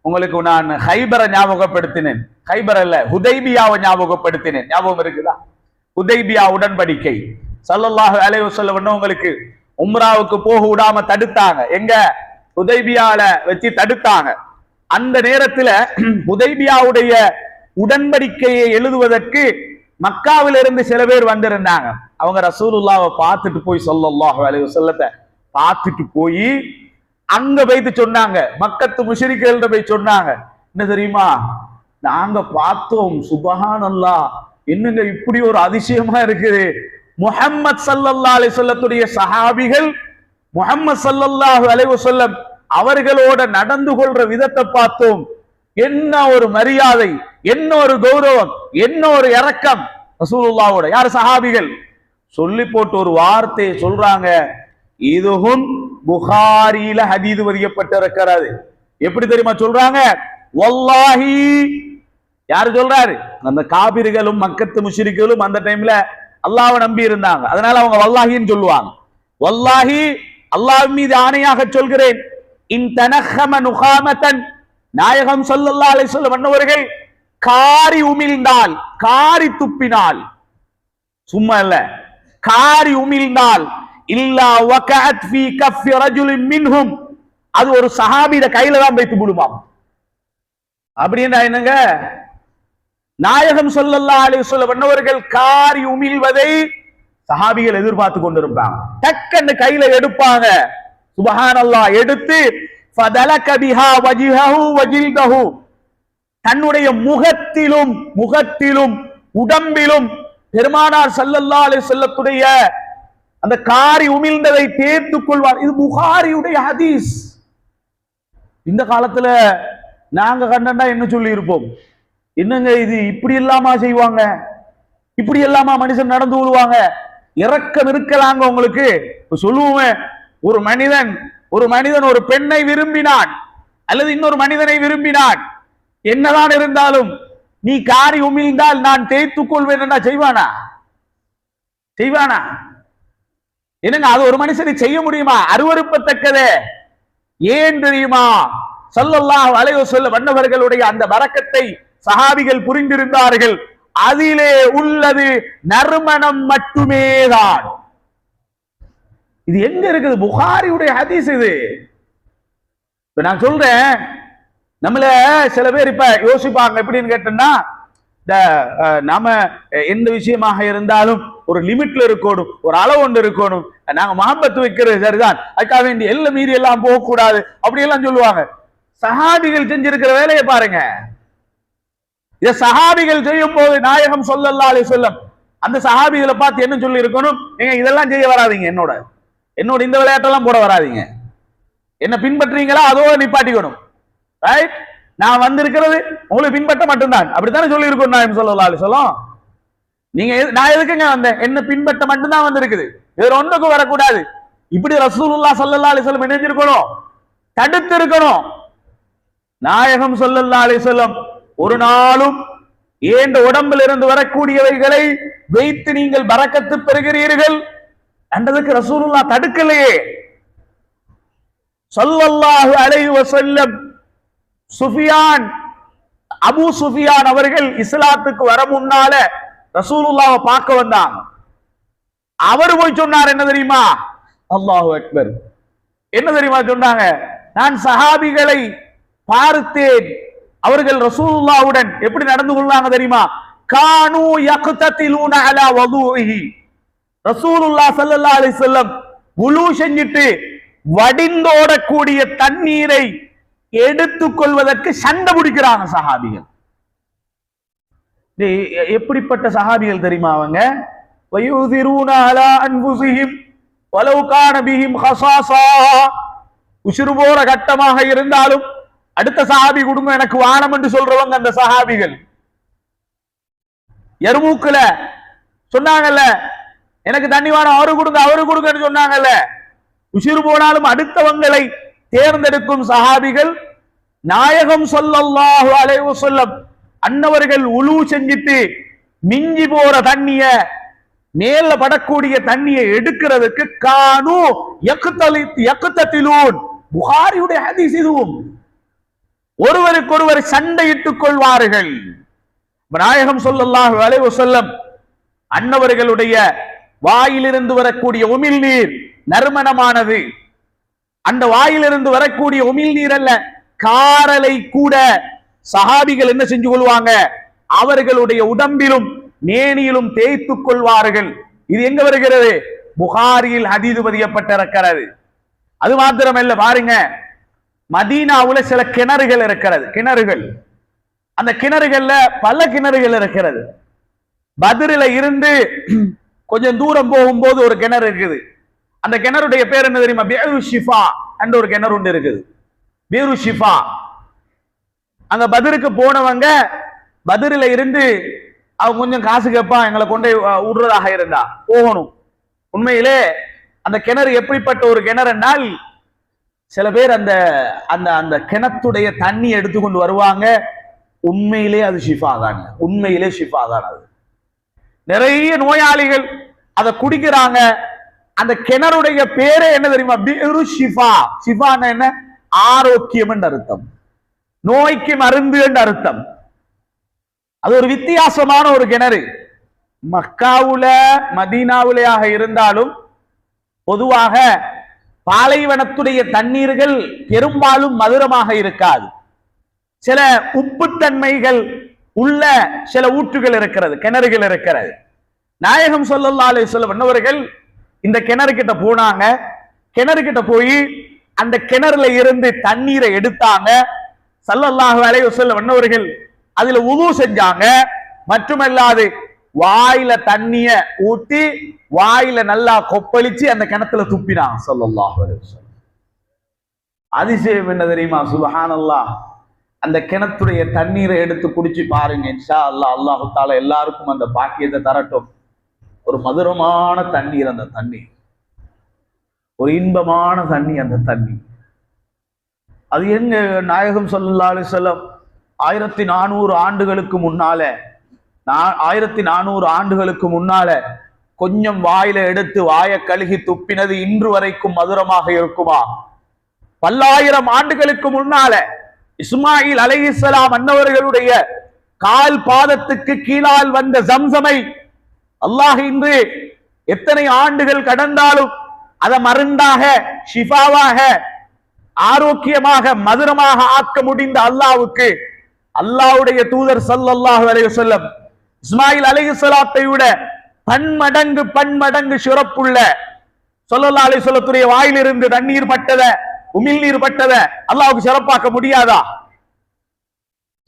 உங்களுக்கு நான் ஹைபரை ஞாபகப்படுத்தினேன். ஹைபர் அல்ல, ஹுதைபியாவை ஞாபகப்படுத்தினேன். ஞாபகம் இருக்குதா? ஹுதைபியா உடன்படிக்கை. ஸல்லல்லாஹு அலைஹி வஸல்லம் உங்களுக்கு உம்ராவுக்கு போக விடாம தடுத்தாங்க. எங்க? ஹுதைபியால வச்சு தடுத்தாங்க. அந்த நேரத்துல ஹுதைபியாவுடைய உடன்படிக்கையை எழுதுவதற்கு மக்காவிலிருந்து சில பேர் வந்திருந்தாங்க. அவங்க ரசூலுல்லாஹ்வை பார்த்துட்டு போய் ஸல்லல்லாஹு அலைஹி வஸல்லத்தை பார்த்துட்டு போய் அங்க போயிட்டு சொன்னாங்க, மக்கத்து முஷ்ரிக்குகள்ட்ட போய் சொன்னாங்க, என்ன தெரியுமா, நாங்க பார்த்தோம், சுப்ஹானல்லாஹ், என்னங்க இப்படி ஒரு அதிசயமா இருக்குது, முஹம்மது ஸல்லல்லாஹு அலைஹி வஸல்லத்துடைய சஹாபிகள் முஹம்மது ஸல்லல்லாஹு அலைஹி வஸல்லம் அவர்களோட நடந்து கொள்ற விதத்தை பார்த்தோம். என்ன ஒரு மரியாதை, என்ன ஒரு கௌரவம், என்ன ஒரு இரக்கம் ரசூலுல்லாஹ்வோட. யார்? சஹாபிகள். சொல்லி போட்டு ஒரு வார்த்தையை சொல்றாங்க, இதுவும் புகாரியில ஹதீது பதியப்பட்டிருக்கிறது. எப்படி தெரியுமா சொல்றாங்க? வல்லாஹி. யாரு சொல்றாரு? அந்த காபிர்களும் மக்கத்து முஷ்ரிக்குகளும் அந்த டைம்ல அல்லாஹ்வை நம்பி இருந்தாங்க. அதனால அவங்க வல்லாஹின்னு சொல்லுவாங்க. வல்லாஹி, அல்லாஹ் மீது ஆணையாக சொல்கிறேன், இன் தனஹம நுகாமத்தன், நாயகம் ஸல்லல்லாஹு அலைஹி வஸல்லம் அன்னவர்கள் காரி உமிழ்ந்தால், காரி துப்பினால், சும்மா இல்ல, காரி உமிழ்ந்தால், இல்லா வகஅத் ஃபீ கஃபி ரஜுலின் மின்ஹும், அது ஒரு சஹாபியோட கையில தான் வைத்து விடுமாம். அப்படின்னா என்னங்க, நாயகம் ஸல்லல்லாஹு அலைஹி வஸல்லம் அன்னவர்கள் காரி உமிழ்வதை சஹாபிகள் எதிர்பார்த்து கொண்டிருப்பாங்க. டக்குன்னு கையில எடுப்பாங்க, சுப்ஹானல்லாஹ், எடுத்து ஃபதலக பிஹா வஜ்ஹஹு வஜில்தஹு, தன்னுடைய முகத்திலும் உடம்பிலும் பெருமானார் ஸல்லல்லாஹு அலைஹி வஸல்லத்துடைய அந்த காரி உமிழ்ந்ததை தேர்த்துக் கொள்வார். இது புகாரியுடைய ஹதீஸ். இந்த காலத்துல நாங்க கண்டா என்ன சொல்லி இருப்போம், என்னங்க இது இப்படி எல்லாமா செய்வாங்க, இப்படி எல்லாமா மனுஷன் நடந்து கொள்வாங்க, இரக்கம் இருக்கலாங்க உங்களுக்கு. சொல்லுவோமே, ஒரு மனிதன் ஒரு பெண்ணை விரும்பினான் அல்லது இன்னொரு மனிதனை விரும்பினான், என்னதான் இருந்தாலும் நீ காரி உமிழ்ந்தால் நான் தேய்த்துக் கொள்வேன் என்றா செய்வானா? என்னங்க, அது ஒரு மனுஷனை செய்ய முடியுமா? அருவருப்பத்தக்கதே. ஏன் தெரியுமா? ஸல்லல்லாஹு அலைஹி வஸல்லம் அன்னவர்களுடைய அந்த பரக்கத்தை சஹாபிகள் புரிந்திருந்தார்கள். அதிலே உள்ளது நறுமணம் மட்டுமே தான். இது எங்க இருக்குது? புகாரியுடைய ஹதீஸ் இது. இப்ப நான் சொல்றேன், நம்மள சில பேர் இப்ப யோசிப்பாங்க எப்படின்னு கேட்டோம்னா, நாம எந்த விஷயமாக இருந்தாலும் ஒரு லிமிட்ல இருக்கணும், ஒரு அளவு ஒன்று இருக்கணும். நாங்க மஹப்பத் வைக்கிறது சரிதான், அதுக்காக வேண்டிய எல்லாம் மீறி எல்லாம் போக கூடாது அப்படி எல்லாம் சொல்லுவாங்க. சஹாபிகள் செஞ்சிருக்கிற வேலையை பாருங்க. இத சஹாபிகள் செய்யும் போது நாயகம் ஸல்லல்லாஹு அலைஹி வஸல்லம் அந்த சஹாபிகளை பார்த்து என்ன சொல்லி இருக்கணும், நீங்க இதெல்லாம் செய்ய வராதீங்க, என்னோட இந்த விளையாட்டெல்லாம் போட வராதீங்க, என்ன பின்பற்றீங்களா அதோட நிப்பாட்டிக்கணும். ரைட்? நான் வந்திருக்கிறது உங்களை பின்பற்ற மட்டும்தான், அப்படித்தானே சொல்லி இருக்கணும் நாயகம் ஸல்லல்லாஹு அலைஹி வஸல்லம். நீங்க நான் எதுக்குங்க வந்தேன், என்ன பின்பற்ற மட்டும்தான் வந்திருக்குது, வேற ஒன்றுக்கும் வரக்கூடாது. இப்படி ரசூலுல்லாஹ் ஸல்லல்லாஹு அலைஹி வஸல்லம் நினைச்சிருக்கணும், தடுத்து இருக்கணும். நாயகம் ஸல்லல்லாஹு அலைஹி வஸல்லம் ஒரு நாளும் ஏண்ட உடம்பில் இருந்து வரக்கூடியவைகளை வைத்து நீங்கள் பரக்கத்து பெறுகிறீர்கள் என்றதுக்கு ரசூலுல்லாஹ் தடுக்கலையே. ஸல்லல்லாஹு அலைஹி வஸல்லம் அபூ சுஃபியான் அவர்கள் இஸ்லாத்துக்கு வர முன்னால ரசூலுல்லாஹ்வை பார்க்க வந்தாங்க. அவர் போய் சொன்னார் என்ன தெரியுமா? அல்லாஹு அக்பர். என்ன தெரியுமா சொன்னாங்க? நான் சஹாபிகளை பார்த்தேன், அவர்கள் ரசூலுல்லாஹ்வுடன் எப்படி நடந்து கொள்ளாங்க தெரியுமா? கானூ யக்ததிலூன அலா வதுஇஹி, ரசூலுல்லாஹ் ஸல்லல்லாஹு அலைஹி வஸல்லம் வுலூ செஞ்சிட்டு வடிந்தோடக்கூடிய தண்ணீரை எடுத்துக்கொள்வதற்கு சண்டை பிடிக்கிறாங்க சஹாபிகள். எப்படிப்பட்ட சஹாபிகள் தெரியுமா அவங்க? வயுதிரூன அலா அன்ஃபுஸிஹிம் வலவ் கான பிஹிம் ஹஸாஸா, உசுறு போற கட்டமாக இருந்தாலும் அடுத்த சஹாபி கொடுங்க எனக்கு வானம் என்று சொல்றவங்க அந்த சஹாபிகள். எர்மூக்குல சொன்னாங்கல்ல, எனக்கு தண்ணி வானம் அவரு கொடுங்கன்னு சொன்னாங்கல்ல. உசுறு போனாலும் அடுத்தவங்களை தேர்ந்தெடுக்கும் சஹாபிகள். நாயகம் ஸல்லல்லாஹு அலைஹி வஸல்லம் அன்னவர்கள் உலு செஞ்சிட்டு மிஞ்சி போற தண்ணிய, மேல படக்கூடிய தண்ணியை எடுக்கிறதுக்கு கானு யக்ததிலூன், புகாரியுடைய ஹதீஸ் இதுவும். ஒருவருக்கொருவர் சண்டையிட்டுக் கொள்வார்கள். நாயகம் ஸல்லல்லாஹு அலைஹி வஸல்லம் அன்னவர்களுடைய வாயிலிருந்து வரக்கூடிய உமிழ் நீர் நறுமணமானது. அந்த வாயிலிருந்து வரக்கூடிய உமிழ் நீர் அல்ல, காரலை கூட சஹாபிகள் என்ன செஞ்சு கொள்வாங்க? அவர்களுடைய உடம்பிலும் மேனியிலும் தேய்த்துக் கொள்வார்கள். இது எங்க வருகிறது? புகாரியில் ஹதீஸ் பதியப்பட்டிருக்கிறது. அது மாத்திரமல்ல, பாருங்க, மதீனாவுல சில கிணறுகள் இருக்கிறது. அந்த கிணறுகள்ல பல கிணறுகள் இருக்கிறது. பத்ரில இருந்து கொஞ்சம் தூரம் போகும்போது ஒரு கிணறு இருக்குது. அந்த கிணறுடைய பேர் என்ன தெரியுமா? பியரு ஷிஃபா என்ற ஒரு கிணறு ஒன்று இருக்குது. பியரு ஷிஃபா. அங்க பத்ருக்கு போனவங்க பத்ரில இருந்து அவங்க கொஞ்சம் காசு கேட்பான், எங்களை கொண்டு விடுறதாக இருந்தா போகணும். உண்மையிலே அந்த கிணறு எப்படிப்பட்ட ஒரு கிணறு என்றால், சில பேர் அந்த அந்த அந்த கிணத்துடைய தண்ணி எடுத்துக்கொண்டு வருவாங்க. உண்மையிலே அது ஷிஃபா தான், உண்மையிலே ஷிஃபா தான். அது நிறைய நோயாளிகள் அதை குடிக்கிறாங்க. அந்த கிணறுடைய பேரே என்ன தெரியுமா? பியரு ஷிஃபா. ஷிஃபான்னா என்ன? ஆரோக்கியம் என்று அர்த்தம், நோய்க்கு மருந்து என்று அர்த்தம். அது ஒரு வித்தியாசமான ஒரு கிணறு. மக்காவுல மதீனாவுலையாக இருந்தாலும் பொதுவாக பாலைவனத்துடைய தண்ணீர்கள் பெரும்பாலும் மதுரமாக இருக்காது. சில உப்புத்தன்மைகள் உள்ள சில ஊற்றுகள் இருக்கிறது, கிணறுகள் இருக்கிறது. நாயகம் ஸல்லல்லாஹு அலைஹி வஸல்லம் அன்னவர்கள் இந்த கிணறு கிட்ட போனாங்க. கிணறு கிட்ட போய் அந்த கிணறுல இருந்து தண்ணீரை எடுத்தாங்க. ஸல்லல்லாஹு அலைஹி வஸல்லம் அன்னவர்கள் அதுல உது செஞ்சாங்க. மட்டுமல்லாது வாயில தண்ணிய ஊத்தி வாயில நல்லா கொப்பளிச்சு அந்த கிணத்துல துப்பினாங்க ஸல்லல்லாஹு அலைஹி வஸல்லம். அதிசயம் என்ன தெரியுமா? சுப்ஹானல்லாஹ். அந்த கிணத்துடைய தண்ணீரை எடுத்து குடிச்சு பாருங்க. இன்ஷா அல்லாஹ், அல்லாஹு தஆலா எல்லாருக்கும் அந்த பாக்கியத்தை தரட்டும். ஒரு மதுரமான தண்ணீர் அந்த தண்ணீர், ஒரு இன்பமான தண்ணி அந்த தண்ணி. அது எங்க நாயகம் ஸல்லல்லாஹு அலைஹி வஸல்லம் 1400 ஆண்டுகளுக்கு முன்னால 1400 ஆண்டுகளுக்கு முன்னால கொஞ்சம் வாயில எடுத்து வாய கழுகி துப்பினது இன்று வரைக்கும் மதுரமாக இருக்குமா? பல்லாயிரம் ஆண்டுகளுக்கு முன்னால இஸ்மாயில் அலைஹிஸ்ஸலாம் அன்னவர்களுடைய கால் பாதத்துக்கு கீழால் வந்த ஜம்சமை அல்லாஹ் இன்று எத்தனை ஆண்டுகள் கடந்தாலும் அதை மருந்தாக, ஷிஃபாவாக, ஆரோக்கியமாக, மதுரமாக ஆக்க முடிந்த அல்லாஹ்வுக்கு அல்லாஹ்வுடைய தூதர் ஸல்லல்லாஹு அலைஹி வஸல்லம் இஸ்மாயில் அலைஹிஸ்ஸலாத்தை விட பன்மடங்கு சிறப்புள்ள ஸல்லல்லாஹு அலைஹி வஸல்லத்துடைய வாயிலிருந்து தண்ணீர் பட்டத, உமிழ் நீர் பட்டத அல்லாஹ்வுக்கு சிறப்பாக்க முடியாதா?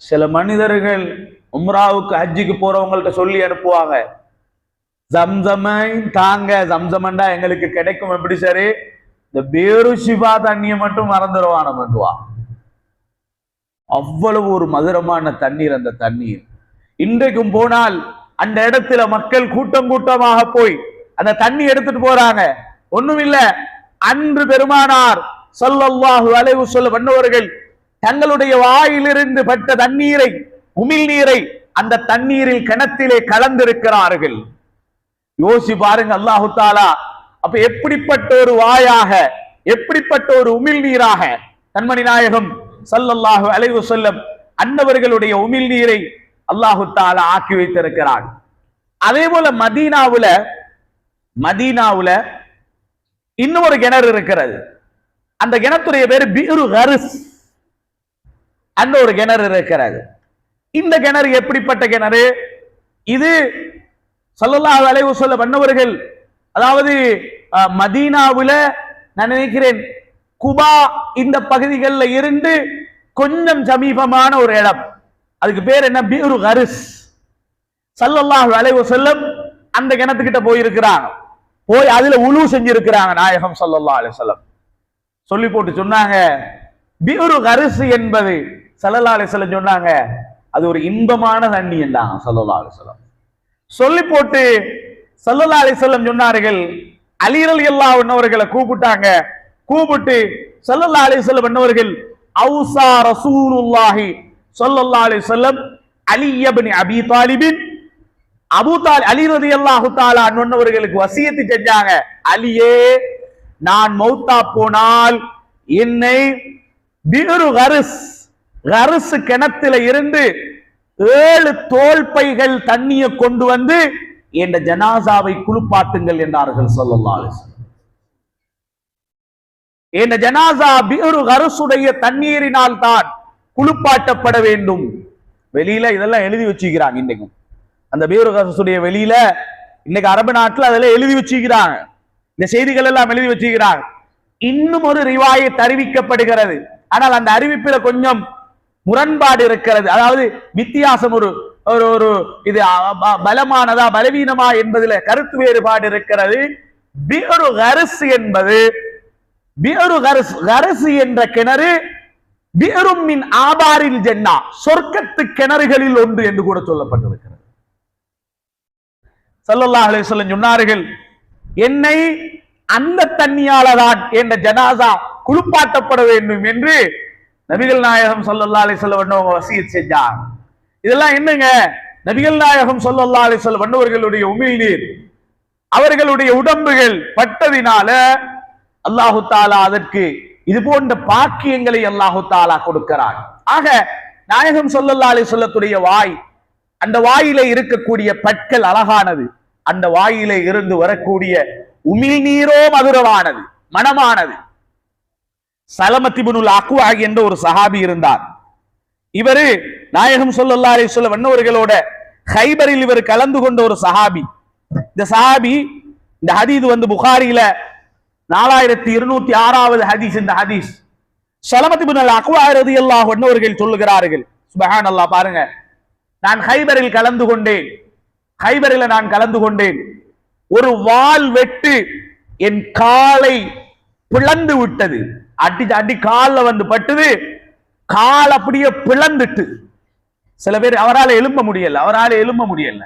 சில மனிதர்கள் உம்ராவுக்கு ஹஜ்ஜுக்கு போறவங்கள்ட்ட சொல்லி அனுப்புவாங்க, ஜம்சமை தாங்க, ஜம்சமண்டா எங்களுக்கு கிடைக்கும். எப்படி சரி, இந்த பேரு ஷிஃபா தண்ணியை மட்டும் மறந்துடுவான பண்ணுவா. அவ்வளவு ஒரு மதுரமான தண்ணீர் அந்த தண்ணீர். இன்றைக்கும் போனால் அந்த இடத்துல மக்கள் கூட்டம் கூட்டமாக போய் அந்த தண்ணி எடுத்துட்டு போறாங்க. ஒண்ணுமில்ல, அன்று பெருமானார் ஸல்லல்லாஹு அலைஹி வஸல்லம் அன்னவர்கள் தங்களுடைய வாயிலிருந்து பட்ட தண்ணீரை, உமிழ் நீரை அந்த தண்ணீரில் கிணத்திலே கலந்திருக்கிறார்கள். யோசி பாருங்க அல்லாஹு தஆலா. அப்ப எப்படிப்பட்ட ஒரு வாயாக, எப்படிப்பட்ட ஒரு உமிழ் நீராக கண்மணி நாயகம் ஸல்லல்லாஹு அலைஹி வஸல்லம் அன்னவர்களுடைய உமிழ் நீரை அல்லாஹு தஆலா ஆக்கி வைத்திருக்கிறார். அதே போல மதீனாவுல இன்னும் ஒரு கிணறு இருக்கிறது. அந்த கிணத்துடைய பேரு பிரு கரிஸ். அந்த ஒரு கிணறு இருக்கிறது. இந்த கிணறு எப்படிப்பட்ட கிணறு? இது ஸல்லல்லாஹு அலைஹி வஸல்லம் அன்னவர்கள், அதாவது மதீனாவுல நான் நினைக்கிறேன் குபா இந்த பகுதிகளில் இருந்து கொஞ்சம் சமீபமான ஒரு இடம். அதுக்கு பேர் என்ன? பிரு கரிஸ். ஸல்லல்லாஹு அலைஹி வஸல்லம் அந்த கிணத்துக்கிட்ட போயிருக்கிறாங்க. போய் அதுல உலு செஞ்சிருக்கிறாங்க நாயகம் ஸல்லல்லாஹு அலைஹி வஸல்லம். சொல்லி போட்டு சொன்னாங்க, பிரு கரிஸ் என்பது ஸல்லல்லாஹு அலைஹி வஸல்லம் சொன்னாங்க அது ஒரு இன்பமான தண்ணி என்றாங்க ஸல்லல்லாஹு அலைஹி வஸல்லம். சொல்லி போட்டு ஸல்லல்லாஹு அலைஹி வஸல்லம் சொன்னார்கள், அலி ரலியல்லாஹு அன்ஹு அவர்களை கூப்பிட்டாங்க. கூப்பிட்டு ஸல்லல்லாஹு அலைஹி வஸல்லம் அன்னவர்கள் அவுஸா ரசூலுல்லாஹி ஸல்லல்லாஹு அலைஹி வஸல்லம் அலி இப்னு அபீ தாலிப், அலி ரலியல்லாஹு தஆலா அன்ஹு அவர்களுக்கு வசியத்து செஞ்சாங்க, அலியே நான் மௌத்தா போனால் என்னை பிரு கரிஸ் கிணத்துல இருந்து 7 தோல் பைகள் தண்ணியை கொண்டு வந்து என்ற ஜனாசாவை குளிப்பாட்டுங்கள் என்றார்கள் ஸல்லல்லாஹு அலைஹி வஸல்லம். என்ற ஜனாசா பிரு கரிசுடைய தண்ணீரினால் தான் குளிப்பாட்டப்பட வேண்டும். வெளியில இதெல்லாம் எழுதி வச்சுக்கிறாங்க. இன்னைக்கும் அந்த பிரு கரிசுடைய வெளியில இன்னைக்கு அரபு நாட்டுல அதெல்லாம் எழுதி வச்சுக்கிறாங்க. இந்த செய்திகள் எல்லாம் எழுதி வச்சுக்கிறாங்க. இன்னும் ஒரு ரிவாயத் அறிவிக்கப்படுகிறது. ஆனால் அந்த அறிவிப்பில கொஞ்சம் முரண்பாடு இருக்கிறது. அதாவது வித்தியாசம், ஒரு ஒரு இது பலமானதா பலவீனமா என்பதில் கருத்து வேறுபாடு இருக்கிறது. பிரு கரிஸ் என்பது, பிரு கரிஸ் என்ற கிணறு பிரும் மின் ஆபாரில் ஜன்னா, சொர்க்கத்து கிணறுகளில் ஒன்று என்று கூட சொல்லப்பட்டிருக்கிறது. ஸல்லல்லாஹு அலைஹி வஸல்லம் சொன்னார்கள், என்னை அந்த தண்ணியாலதான் என்ற ஜனாசா குளிப்பாட்டப்பட வேண்டும் என்று நபிகள் நாயகம் ஸல்லல்லாஹு அலைஹி வஸல்லம் அவங்க வசியத் செஞ்சாங்க. இதெல்லாம் என்னங்க? நபிகள் நாயகம் ஸல்லல்லாஹு அலைஹி வஸல்லம் அவர்களுடைய உமிழ் நீர் அவர்களுடைய உடம்புகள் பட்டதினால அல்லாஹு தஆலா அதற்கு இது போன்ற பாக்கியங்களை அல்லாஹு தாலா கொடுக்கிறான். ஆக நாயகம் ஸல்லல்லாஹு அலைஹி வஸல்லத்துடைய வாய், அந்த வாயிலே இருக்கக்கூடிய பற்கள் அழகானது, அந்த வாயிலே இருந்து வரக்கூடிய உமிழ்நீரோ மதுரமானது, மனமானது. சலமத் இப்னுல் அக்வா என்ற ஒரு சஹாபி இருந்தார். இவரு நாயகம் ஸல்லல்லாஹு அலைஹி வஸல்லம் அன்னவர்களோட கைபரில் இவர் கலந்து கொண்ட ஒரு சஹாபி. இந்த சஹாபி, இந்த ஹதீஸ் புகாரியில 4206வது ஹதீஸ். இந்த ஹதீஸ் சலமத் இப்னுல் அக்வா ரலியல்லாஹு அன்ஹு அவர்கள் சொல்லுகிறார்கள், சுப்ஹானல்லாஹ், பாருங்க, நான் கைபரில் கலந்து கொண்டேன். கைபரில் நான் கலந்து கொண்டேன். ஒரு வாள் வெட்டு என் காலை பிளந்து விட்டது. அடி காலில் பட்டது, கால் அப்படியே பிளந்துட்டு. சில பேர் அவரால் எழும்ப முடியல,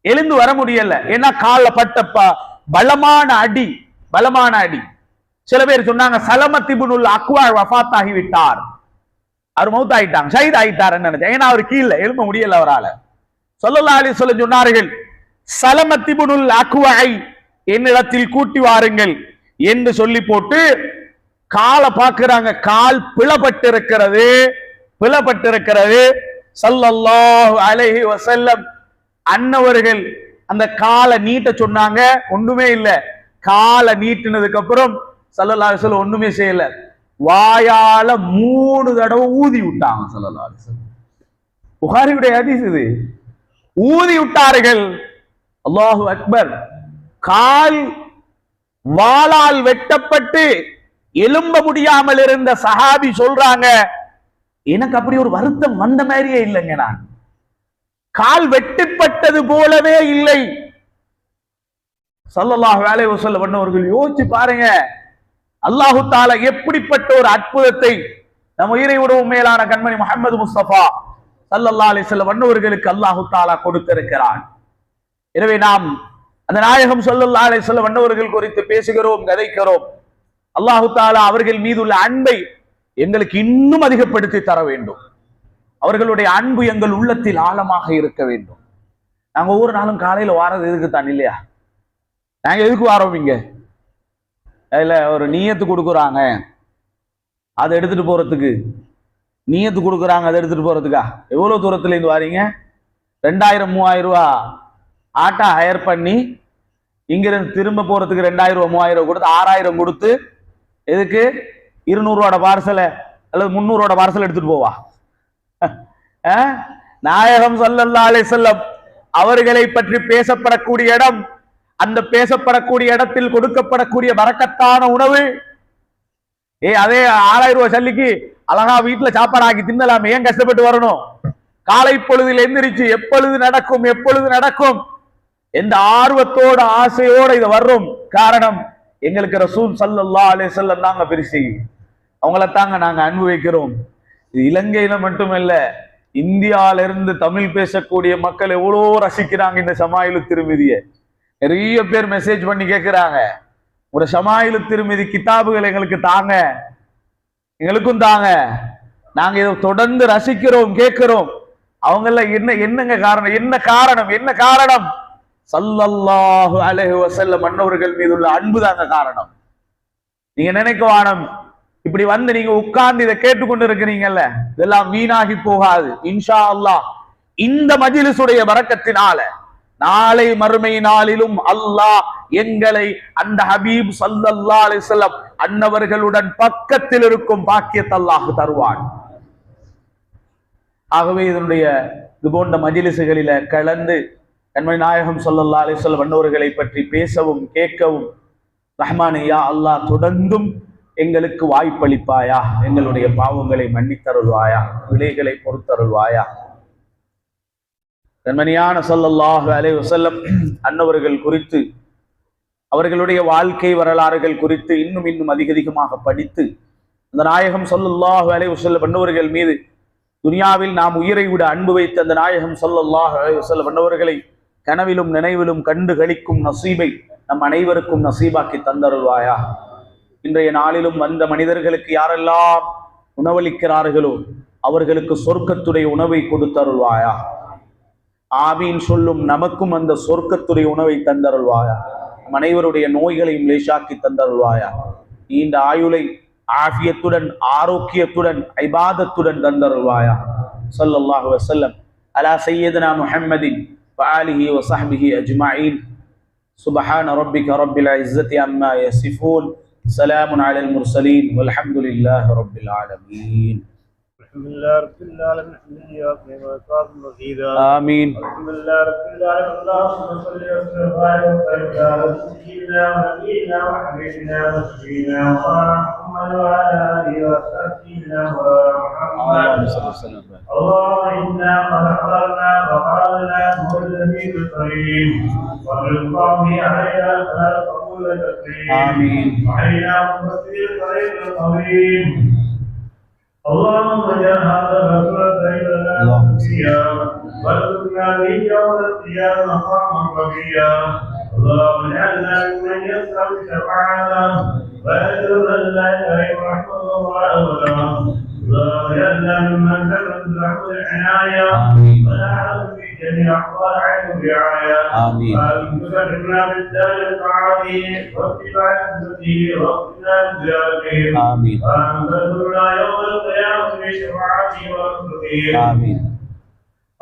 எழுந்து வர முடியல. ஏன்னா காலில் பட்ட பலமான அடி. சில பேர் சொன்னாங்க சலமத் இப்னுல் அக்வா வஃபாத் ஆகிவிட்டார், அவர் மௌத் ஆயிட்டாங்க, ஷஹீத் ஆயிட்டாருன்னு நினைச்சேன். ஏன்னா அவர் கீழே எழும்ப முடியல அவரால். ஸல்லல்லாஹு அலைஹி வஸல்லம் சொன்னார்கள், சலமத் இப்னுல் அக்வாயை என்னிடத்தில் கூட்டி வாருங்கள் என்று சொல்லி போட்டு காலை பார்க்கிறாங்க, கால் பிளப்பட்டிருக்கிறது. ஸல்லல்லாஹு அலைஹி வஸல்லம் அன்னவர்கள் அந்த காலை நீட்ட சொன்னாங்க, ஒண்ணுமே இல்லை. காலை நீட்டினதுக்கு அப்புறம் ஸல்லல்லாஹு அலைஹி வஸல்லம் ஒண்ணுமே செய்யல, வாயால 3 தடவை ஊதி விட்டாங்க. ஸல்லல்லாஹு அலைஹி வஸல்லம், புகாரியுடைய ஹதீஸ் இது. ஊதி விட்டார்கள். அல்லாஹு அக்பர். கால் வாளால் வெட்டப்பட்டு எழும்ப முடியாமல் இருந்த சஹாபி சொல்றாங்க, எனக்கு அப்படி ஒரு வருத்தம் வந்த மாதிரியே இல்லைங்க, நான் கால் வெட்டப்பட்டது போலவே இல்லை. ஸல்லல்லாஹு அலைஹி வஸல்லம் அவர்கள் யோசிச்சு பாருங்க, அல்லாஹு தஆலா எப்படிப்பட்ட ஒரு அற்புதத்தை நம் உயிரை விடவும் மேலான கண்மணி முஹம்மது முஸ்தபா ஸல்லல்லாஹு அலைஹி வஸல்லம் அவர்களுக்கு அல்லாஹு தஆலா கொடுத்திருக்கிறான். எனவே நாம் அந்த நாயகம் ஸல்லல்லாஹு அலைஹி வஸல்லம் அவர்கள் குறித்து பேசுகிறோம், கதைக்கிறோம். அல்லாஹு தஆலா அவர்கள் மீது உள்ள அன்பை எங்களுக்கு இன்னும் அதிகப்படுத்தி தர வேண்டும். அவர்களுடைய அன்பு எங்கள் உள்ளத்தில் ஆழமாக இருக்க வேண்டும். நாங்க ஒவ்வொரு நாளும் காலையில வாரது எதுக்கு தான் இல்லையா? நாங்க எதுக்கு வாரோம்? இங்க அதுல ஒரு நியத்து கொடுக்குறாங்க, அதை எடுத்துட்டு போறதுக்கு. நியத்து கொடுக்குறாங்க, அதை எடுத்துட்டு போறதுக்கா? எவ்வளவு தூரத்துல இருந்து வாரீங்க? 2000-3000 ரூபா ஆட்டா ஹயர் பண்ணி இங்கிருந்து திரும்ப போறதுக்கு 2000-3000 கொடுத்து 6000 கொடுத்து, எதுக்கு? 200 பார்சலை அல்லது 300 பார்சல் எடுத்துட்டு போவா? நாயகம் ஸல்லல்லாஹு அலைஹி வஸல்லம் அவர்களை பற்றி பேசப்படக்கூடிய இடம், அந்த பேசப்படக்கூடிய இடத்தில் கொடுக்கப்படக்கூடிய பரக்கத்தான உணவு. அதே 6000 ரூபாய் சல்லிக்கு அழகா வீட்டுல சாப்பாடு ஆக்கி தின்னலாமே, ஏன் கஷ்டப்பட்டு வரணும்? காலை பொழுதில் எந்திரிச்சு எப்பொழுது நடக்கும் எந்த ஆர்வத்தோட ஆசையோட இதை வர்றோம். காரணம், எங்களுக்கு ரசூல் ஸல்லல்லாஹு அலைஹி வஸல்லம் தாங்க பெருசு, அவங்கள தாங்க நாங்க அன்பு வைக்கிறோம். இது இலங்கையில மட்டுமல்ல, இந்தியாவில இருந்து தமிழ் பேசக்கூடிய மக்கள் எவ்வளோ ரசிக்கிறாங்க இந்த ஷமாயிலு திருமிதியை. நிறைய பேர் மெசேஜ் பண்ணி கேட்கிறாங்க, ஒரு ஷமாயிலு திருமிதி கிதாபுகள் எங்களுக்கு தாங்க, எங்களுக்கும் தாங்க, நாங்க இதை தொடர்ந்து ரசிக்கிறோம், கேட்கிறோம். அவங்கள என்னங்க காரணம்? என்ன காரணம்? ஸல்லல்லாஹு அலைஹி வஸல்லம் அன்னவர்கள் மீது உள்ள அன்பு தாங்க காரணம். நீங்க நினைக்கவானம், இப்படி வந்து நீங்க உட்கார்ந்து இதை கேட்டுக்கொண்டு இருக்கிறீங்கல்ல, இதெல்லாம் வீணாகி போகாது இன்ஷா அல்லாஹ். இந்த மஜ்லிஸுடைய பரக்கத்தினால நாளை மறுமை நாளிலும் அல்லாஹ் எங்களை அந்த ஹபீப் ஸல்லல்லாஹு அலைஹி வஸல்லம் அன்னவர்களுடன் பக்கத்தில் இருக்கும் பாக்கியத்தை அல்லாஹ் தருவான். ஆகவே இதனுடைய இது போன்ற மஜ்லிஸுகளில கலந்து கண்மணி நாயகம் ஸல்லல்லாஹு அலைஹி வஸல்லம் அன்னவர்களை பற்றி பேசவும் கேட்கவும் ரஹ்மானே யா அல்லாஹ் தொடர்ந்தும் எங்களுக்கு வாய்ப்பளிப்பாயா, எங்களுடைய பாவங்களை மன்னித்தருள்வாயா, விலைகளை பொறுத்தருள்வாயா. கண்மணியான ஸல்லல்லாஹு அலைஹி வஸல்லம் அன்னவர்கள் குறித்து, அவர்களுடைய வாழ்க்கை வரலாறுகள் குறித்து இன்னும் அதிகமாக படித்து, அந்த நாயகம் ஸல்லல்லாஹு அலைஹி வஸல்லம் அன்னவர்கள் மீது துனியாவில் நாம் உயிரை விட அன்பு வைத்த அந்த நாயகம் ஸல்லல்லாஹு அலைஹி வஸல்லம் அன்னவர்களை கனவிலும் நினைவிலும் கண்டு களிக்கும் நசீபை நம் அனைவருக்கும் நசீபாக்கி தந்தருள்வாயா. இன்றைய நாளிலும் வந்த மனிதர்களுக்கு யாரெல்லாம் உணவளிக்கிறார்களோ அவர்களுக்கு சொர்க்கத்துடைய உணவை கொடுத்தருள்வாயா. ஆமீன் சொல்லும் நமக்கும் அந்த சொர்க்கத்துடைய உணவை தந்தருள்வாயா. நம் அனைவருடைய நோய்களையும் லேசாக்கி தந்தருள்வாயா. நீண்ட ஆயுளை ஆஃபியத்துடன் ஆரோக்கியத்துடன் இபாதத்துடன் தந்தருள்வாயா. ஸல்லல்லாஹு அலைஹி வஸல்லம் அலா சய்யிதினா முஹம்மதின் வஆலிஹி வஸஹ்பிஹி அஜ்மஈன். சுப்ஹான ரப்பிக ரப்பில் இஸ்ஸத்தி அம்மா யசிஃபூன். ஸலாமுன் அலல் முர்ஸலீன் வல்ஹம்துலில்லாஹி ரப்பில் ஆலமீன். الحمد لله رب العالمين الحمد لله رب العالمين آمين. الحمد لله رب العالمين اللهم صل وسلم وبارك على سيدنا ونبينا وحبيبنا وسيدنا محمد وعلى اله وصحبه محمد. اللهم انا قد حضرنا وقالنا هو النبي الكريم وبالقوم علينا فلا تقول تكريم. آمين. وعلينا بالمسجد الكريم القويم. اللهم اجعل هذا الرسول الكريم لنا نبيا وارزقنا به يوم القيامه مقاما رفيعا. اللهم اجعلنا ممن يسال شفاعته ويجعل لا يكرم رحمه وعوده. اللهم اجعلنا ممن تكرم برحمه العنايه ولا حرم في جميع احوال عين الرعايه. وان تكرمنا بالدار الطاعه واتباع سنته واقتنا بزيارته. وان تذكرنا يوم القيامه بشفاعته ونصرته.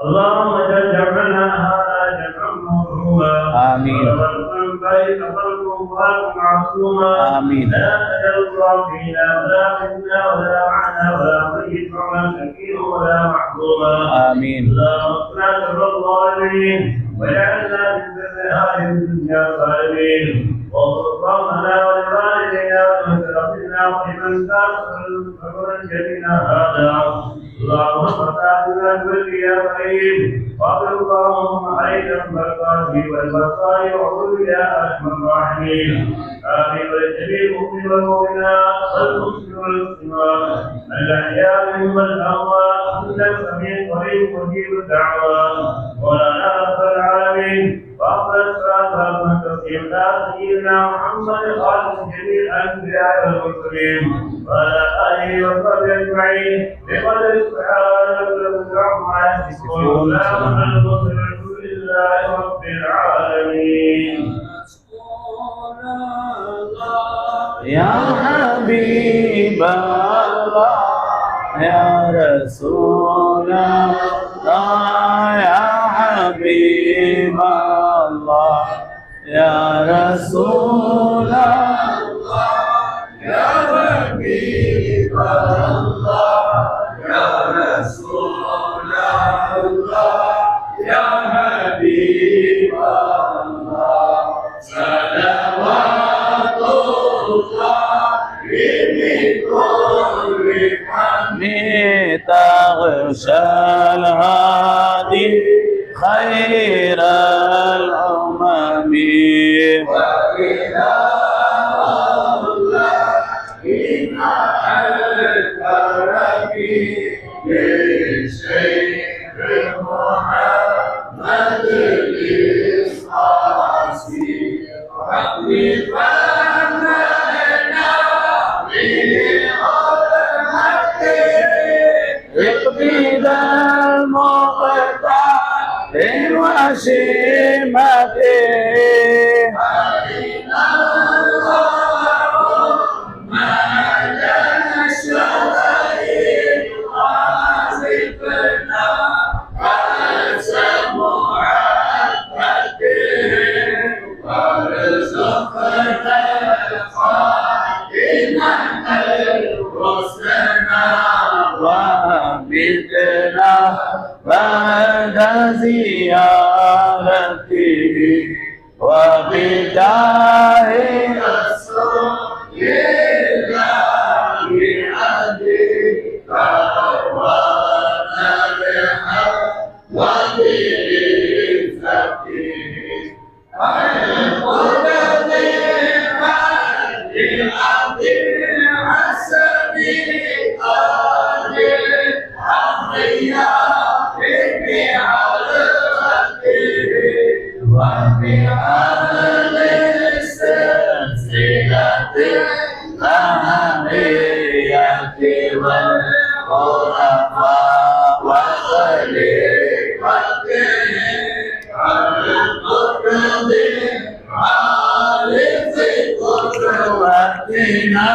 اللهم اجعل جمعنا هذا جمعا مرحوما. ومن بعد تفرقه مبارك معصوما. لا تجعل الله فينا ولا منا ولا معنا ولا ميت ولا شكير ولا محروما. اللهم اصلح شر الظالمين واجعلنا من بر هذه الدنيا الظالمين. واغفر لنا ولوالدينا ولمسلمنا ولمن سافر جميعا هذا. اللهم فتحنا بالك يا كريم واغفر اللهم علينا بالبركات والبصائر وقل يا ارحم الراحمين. امين. ولجميع المؤمنين والمؤمنات والمسلمين والمسلمات الاحياء منهم والاموات انك سميع قريب مجيب الدعوات. مولانا رب العالمين وافضل الصلاه والتسليم على سيدنا محمد خاتم جميع الانبياء والمرسلين وعلى اله وصحبه اجمعين بقدر السبحان وما يصفون. وسلام على المرسلين الحمد لله رب العالمين. يا حبيب الله يا رسول الله يا حبيب الله يا رسول الله يا حبيب الله يا رسول الله يا حبيب الله. صلوات الله بكل حمد تغشى الهادي خير الأمم وإلى الله إن الكرم للشيخ محمد الإسحاقي حبيبنا اقبض المقطع وشيمته علينا اللهم على الشرائع وعزفنا وسمعته وارزقنا خاتمة الحسنى وبدنا بعد زيارته وبداه رسول الله عليه فوانا بحق وبعزته القدر العبد الحسبي قادر أخيار بعرفته وبأهل السلسلة النهرية والخلفاء وخليفته القرب عارف قدوتنا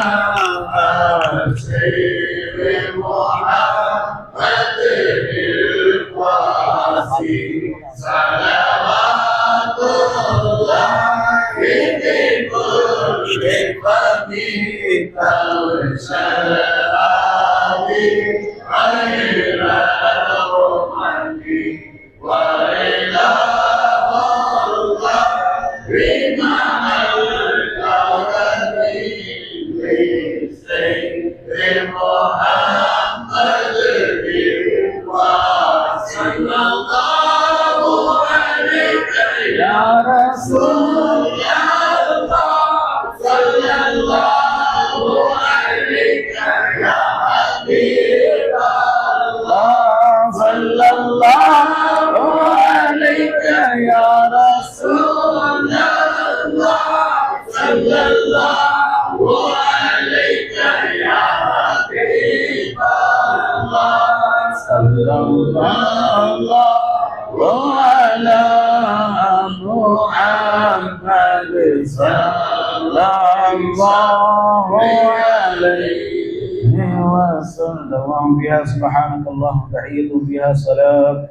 سبحانك اللهم وتحية فيها سلام.